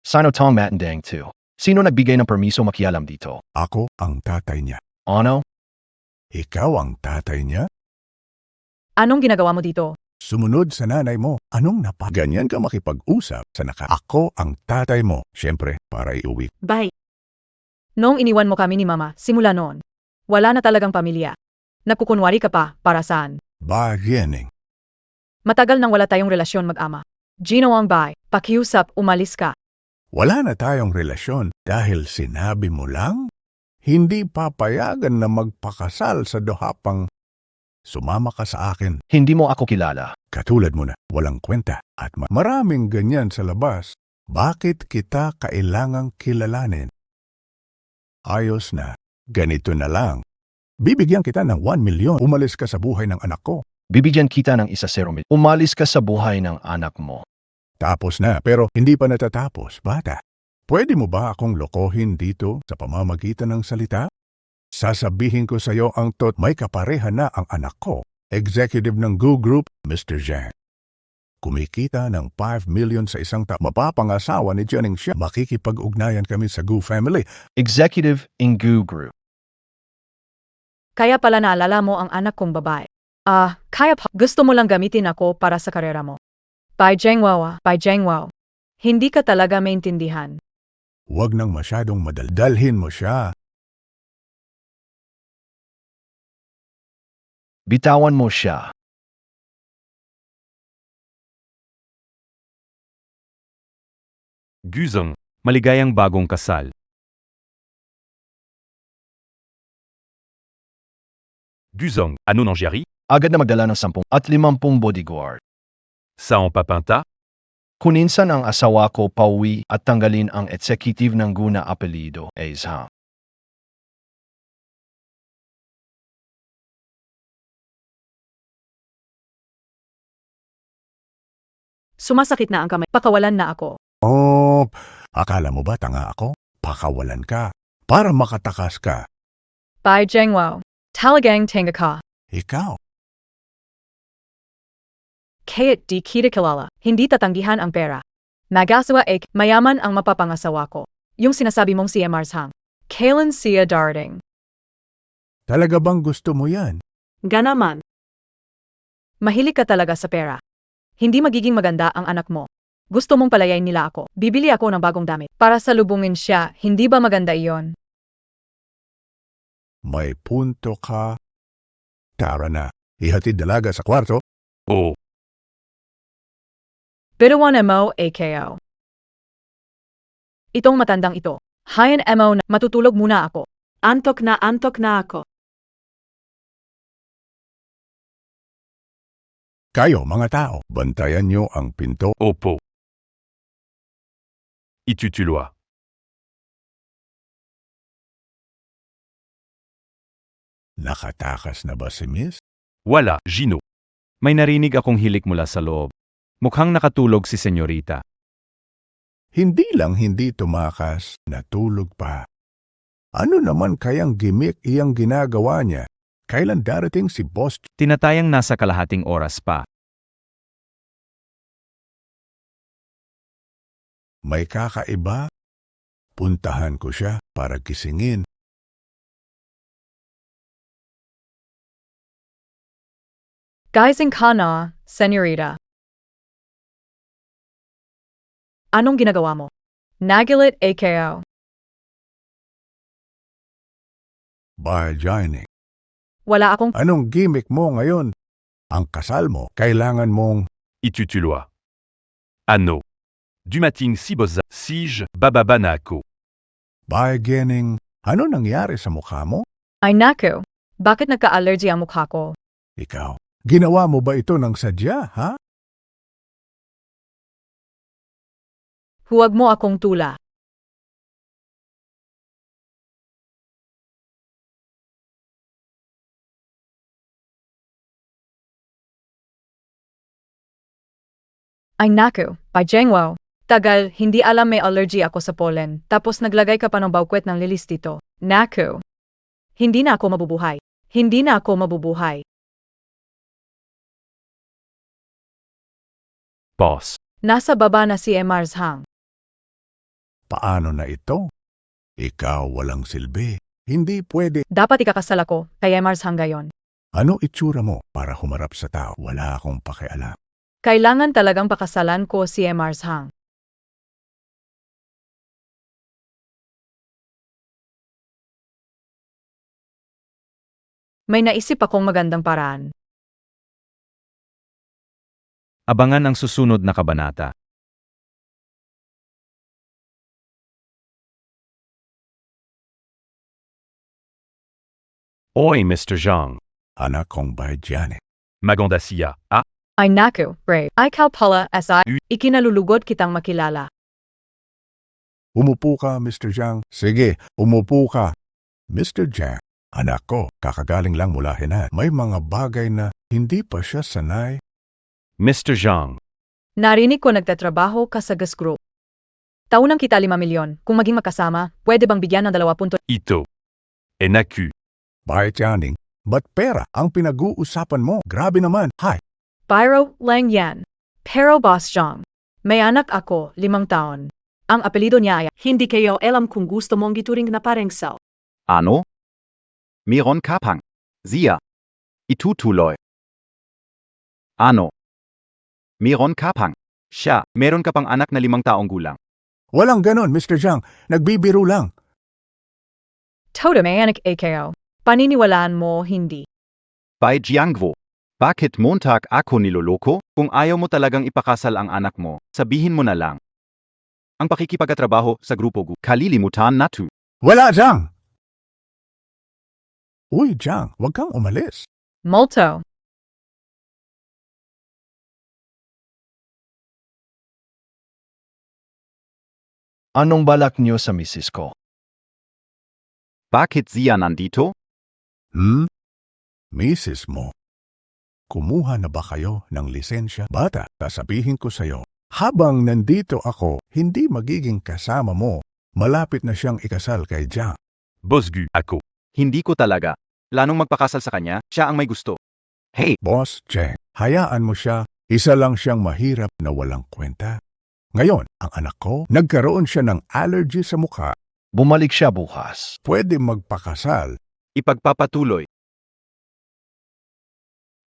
S4: Sino tong matandang to? Sino nagbigay ng permiso makialam dito?
S8: Ako ang tatay niya.
S4: Ano?
S8: Ikaw ang tatay niya?
S1: Anong ginagawa mo dito?
S8: Sumunod sa nanay mo. Anong Ganyan ka makipag-usap sa Ako ang tatay mo. Siyempre, para iuwi.
S1: Bye. Noong iniwan mo kami ni mama, simula noon, wala na talagang pamilya. Nagkukunwari ka pa, para saan?
S8: Bargaining.
S1: Matagal nang wala tayong relasyon mag-ama. Gino ang bye, pakiusap, umalis ka.
S8: Wala na tayong relasyon dahil sinabi mo lang? Hindi papayagan na magpakasal sa dohapang sumama ka sa akin.
S4: Hindi mo ako kilala.
S8: Katulad mo na, walang kwenta at maraming ganyan sa labas. Bakit kita kailangang kilalanin? Ayos na, ganito na lang. Bibigyan kita ng 1 milyon. Umalis ka sa buhay ng anak ko.
S4: Bibigyan kita ng 1,000,000. Umalis ka sa buhay ng anak mo.
S8: Tapos na, pero hindi pa natatapos, bata. Pwede mo ba akong lokohin dito sa pamamagitan ng salita? Sasabihin ko sa iyo ang may kapareha na ang anak ko. Executive ng Gu Group, Mr. Zhang. Kumikita ng 5 million sa isang mapapangasawa ni Jianing siya. Makikipag-ugnayan kami sa Gu family.
S4: Executive in Gu Group.
S1: Kaya pala naalala mo ang anak kong babae. Kaya pa. Gusto mo lang gamitin ako para sa karera mo. Pai Jiangwao. Hindi ka talaga maintindihan.
S8: Huwag nang masyadong madaldalhin mo siya.
S4: Bitawan mo siya.
S5: Guzong, maligayang bagong kasal. Guzong, ano nangyari?
S4: Agad na magdala ng 10 at 50 bodyguard.
S5: Ça en papinta?
S4: Kuninsan ang asawa ko pauwi at tanggalin ang executive ng guna apelido, Aizha.
S1: Sumasakit na ang kamay. Pakawalan na ako.
S8: Oh, akala mo ba tanga ako? Pakawalan ka. Para makatakas ka.
S1: Bai Zhengwao. Talagang tanga ka.
S8: Ikaw.
S1: Kaya't di kita kilala. Hindi tatanggihan ang pera. Magasawa ek, mayaman ang mapapangasawa ko. Yung sinasabi mong si Mars Hang. Kailan siya darating?
S8: Talaga bang gusto mo yan?
S1: Ganaman. Mahilig ka talaga sa pera. Hindi magiging maganda ang anak mo. Gusto mong palayain nila ako. Bibili ako ng bagong damit. Para salubungin siya, hindi ba maganda iyon?
S8: May punto ka. Tara na. Ihatid dalaga sa kwarto.
S5: Oh,
S1: Bitawan mo AKO. Itong matandang ito. Hayan mo na matutulog muna ako. Antok na ako.
S8: Kayo, mga tao, bantayan nyo ang pinto.
S5: opo. Itutuloi.
S8: Nakatakas na ba si Miss?
S5: Wala, Gino. May narinig akong hilik mula sa loob. Mukhang nakatulog si senyorita.
S8: Hindi lang hindi tumakas, natulog pa. Ano naman kayang gimmick iyang ginagawa niya? Kailan darating si Boss?
S5: Tinatayang nasa kalahating oras pa.
S8: May kakaiba? Puntahan ko siya para gisingin.
S1: Guysing ka na, senyorita. Anong ginagawa mo? Nagilit AKO.
S8: Bargaining.
S1: Wala akong
S8: Anong gimmick mo ngayon? Ang kasal mo, kailangan mong
S5: Itutuloi. Ano. Dumating si boza, sige, bababanako.
S8: bargaining. Ano nangyari sa mukha mo?
S1: ay naku. Bakit nagka-allergy ang mukha ko?
S8: Ikaw, ginawa mo ba ito ng sadya, ha?
S1: Huwag mo akong tula. Ay naku, Bai Zhengwao. Tagal, hindi alam may allergy ako sa pollen, tapos naglagay ka pa ng baukwet ng lilis dito. Naku. Hindi na ako mabubuhay. Hindi na ako mabubuhay.
S5: Boss.
S1: Nasa baba na si Mars Hang.
S8: Paano na ito? Ikaw walang silbi. Hindi pwede.
S1: Dapat ikakasal ako kay Mars Hang gayon.
S8: Ano itsura mo para humarap sa tao? Wala akong pakialam.
S1: Kailangan talagang pakasalan ko si Mars Hang. May naisip akong magandang paraan.
S5: Abangan ang susunod na kabanata. Oi, Mr. Zhang.
S8: Anak kong Barjane.
S5: Maganda siya. Ah,
S1: Ay naku, Ray. Ay pala as ikinalulugod kitang makilala.
S8: Umupo ka, Mr. Jiang. Sige, umupo ka. Mr. Jiang, anak ko, kakagaling lang mula Henan. May mga bagay na hindi pa siya sanay.
S5: Mr. Zhang.
S1: Narinig ko nagtatrabaho ka sa gas group. Taunang kita 5 milyon. Kung maging makasama, pwede bang bigyan ng 20?
S5: Ito. Enaku.
S8: Barjaning, ba't pera ang pinag-uusapan mo? Grabe naman. Hi,
S1: Pyro lang yan. Pero Boss Zhang, may anak ako, 5 taon. Ang apelido niya ay, hindi kayo alam kung gusto mong gituring na parang sal.
S9: Ano? Meron kapang. Siya. Itutuloy. Ano? Meron kapang. Siya, meron ka pang anak na 5 taong gulang.
S8: walang ganon, Mr. Jiang. Nagbibiro lang.
S1: Totem anak AKO. Paniniwalaan mo hindi.
S9: Pai Jiangwo. Bakit Montag ako niloloko? Kung ayaw mo talagang ipakasal ang anak mo, sabihin mo na lang. Ang pakikipagtrabaho sa grupo gu, kalilimutan na tu.
S8: Wala, Jiang! Uy, Jiang, huwag kang umalis.
S1: Multo.
S4: Anong balak niyo sa misis ko?
S9: Bakit siya nandito?
S8: Misis mo, kumuha na ba kayo ng lisensya? Bata, sasabihin ko sa'yo, habang nandito ako, hindi magiging kasama mo. Malapit na siyang ikasal kay Jiang.
S5: Bosgu, ako.
S9: Hindi ko talaga. Planong magpakasal sa kanya, siya ang may gusto. Hey,
S8: Boss Cheng, hayaan mo siya. Isa lang siyang mahirap na walang kwenta. Ngayon, ang anak ko, nagkaroon siya ng allergy sa mukha.
S4: Bumalik siya bukas.
S8: Pwede magpakasal.
S9: ipagpapatuloy.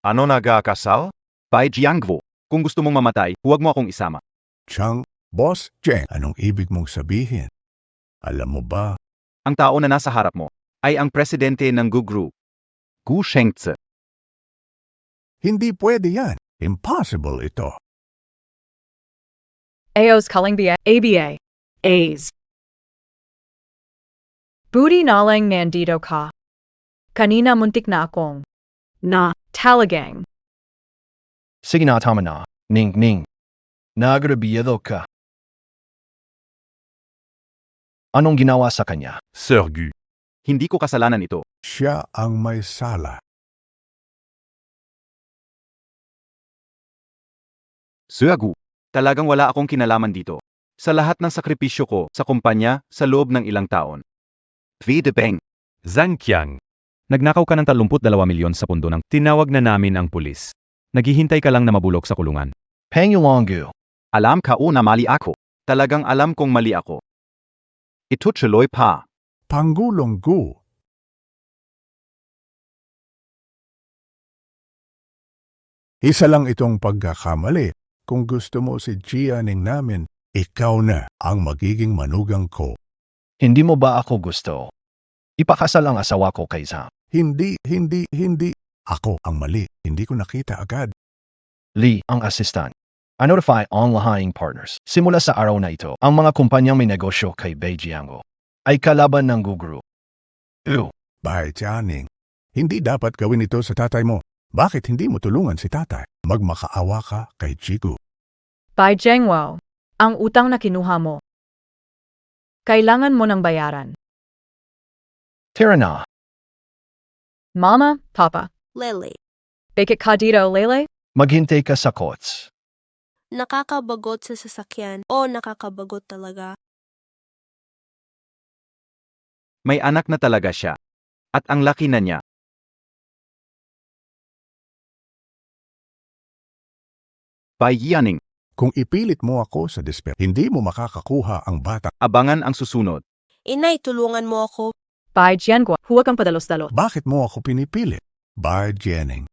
S5: Ano nagkakasal?
S9: Pai Jiangwo. Kung gusto mong mamatay, huwag mo akong isama.
S8: Chang, Boss Cheng, anong ibig mong sabihin? Alam mo ba,
S9: Ang tao na nasa harap mo ay ang presidente ng Gu Group. Gu Shengzi.
S8: hindi pwede yan. Impossible ito.
S1: Aos calling BA. ABA. A's. Booty nalang nandito ka. Kanina muntik na akong. Na, talagang.
S4: Sige na, tama na. Ning. Nagrabiyado ka. Anong ginawa sa kanya?
S5: Sir Gu.
S9: Hindi ko kasalanan ito.
S8: Siya ang may sala.
S9: Sir Gu. Talagang wala akong kinalaman dito. Sa lahat ng sakripisyo ko sa kumpanya sa loob ng ilang taon. Vide Beng.
S5: Zhang Qiang. Nagnakaw ka ng 32 milyon sa pundo ng tinawag na namin ang pulis. Naghihintay ka lang na mabulok sa kulungan.
S4: Peng Yulonggu.
S9: Alam ka o na mali ako. Talagang alam kong mali ako. Ito tuloy pa.
S8: Pangulong Gu. Isa lang itong pagkakamali. Kung gusto mo si Jianing namin, ikaw na ang magiging manugang ko.
S4: Hindi mo ba ako gusto? Ipakasal ang asawa ko kay Zhang.
S8: Hindi. Ako ang mali. Hindi ko nakita agad.
S4: Lee, ang assistant. I-notify ang lahing partners. Simula sa araw na ito, ang mga kumpanyang may negosyo kay Beijiango ay kalaban ng Gu Group.
S8: Bai Jianing, hindi dapat gawin ito sa tatay mo. Bakit hindi mo tulungan si tatay? Magmakaawa ka kay Jigu.
S1: By Zhengwo. Ang utang na kinuha mo. Kailangan mo ng bayaran.
S4: Tara na.
S1: Mama, Papa.
S2: Lele.
S1: Bakit ka dito, Lele?
S4: Maghintay ka sa kots.
S2: Nakakabagot sa sasakyan. O nakakabagot talaga.
S9: May anak na talaga siya. At ang laki na niya. Pai Yaning.
S8: Kung ipilit mo ako sa despair, hindi mo makakakuha ang bata.
S9: Abangan ang susunod.
S2: Inay, tulungan mo ako.
S1: By Jiangguo. Huwag kang padalos-dalos.
S8: Bakit mo ako pinipilit? Bai Jianing,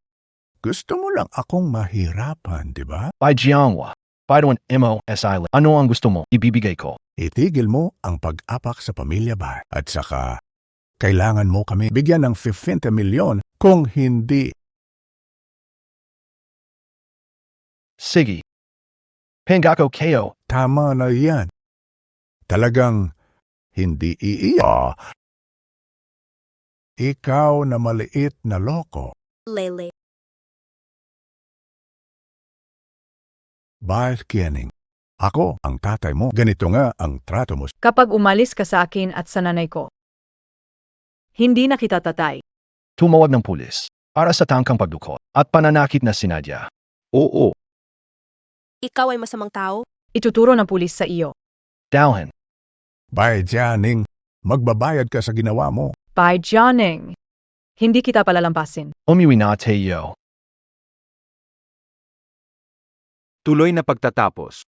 S8: gusto mo lang akong mahirapan, di ba?
S4: By Jiangwa. By Duan MOSI. Ano ang gusto mo? Ibibigay ko.
S8: Itigil mo ang pag-apak sa pamilya ba? At saka, kailangan mo kami bigyan ng 50 milyon kung hindi.
S4: Sige. Pengako kayo.
S8: Tama na yan. Talagang hindi iiyak. Ikaw na maliit na loko.
S2: Lele.
S8: Bai Jianing, ako ang tatay mo. Ganito nga ang trato mo.
S1: Kapag umalis ka sa akin at sa nanay ko, hindi na kita tatay.
S4: Tumawag ng pulis para sa tangkang pagdukot at pananakit na sinadya.
S9: Oo.
S2: Ikaw ay masamang tao?
S1: Ituturo ng pulis sa iyo.
S4: Dalhin.
S8: Bai Jianing, magbabayad ka sa ginawa mo.
S1: By Jianing. Hindi kita palalampasin.
S4: Umiwi na tayo.
S9: Tuloy na pagtatapos.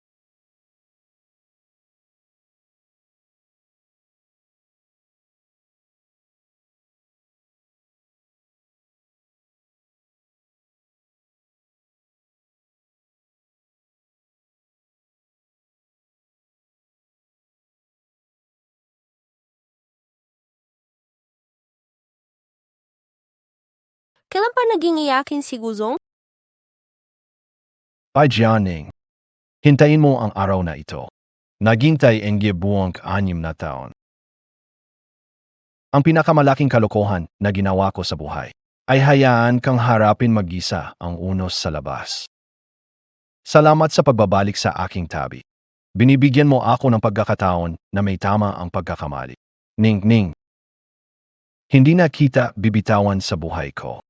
S2: Kailan pa naging iyakin si Guzong?
S4: Pai Jianing, hintayin mo ang araw na ito. Naghintay ang buwang 6 na taon. Ang pinakamalaking kalokohan na ginawa ko sa buhay ay hayaan kang harapin mag-isa ang unos sa labas. Salamat sa pagbabalik sa aking tabi. Binibigyan mo ako ng pagkakataon na may tama ang pagkakamali. Ning. Hindi na kita bibitawan sa buhay ko.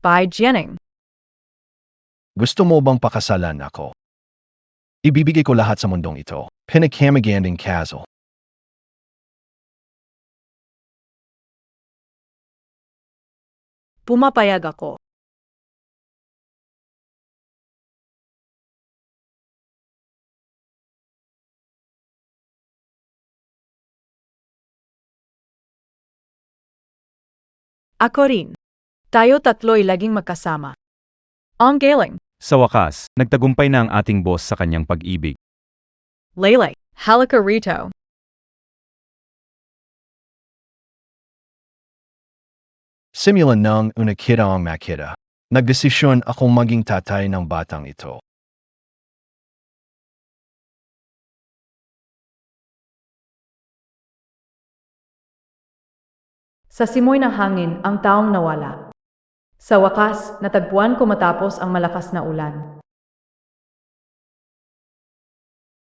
S1: Pai Jianing,
S4: Gusto mo bang pakasalan ako? Ibibigay ko lahat sa mundong ito. Pinaghamaganding kaso.
S1: pumapayag ako. Ako rin. Tayo tatlo'y laging magkasama. Ang galing.
S5: Sa wakas, nagtagumpay na ang ating boss sa kanyang pag-ibig.
S1: Lele, halika rito.
S4: Simulan nang unakita ang makita. Nagdesisyon akong maging tatay ng batang ito.
S1: Sa simoy ng hangin ang taong nawala. Sa wakas, natagpuan ko matapos ang malakas na ulan.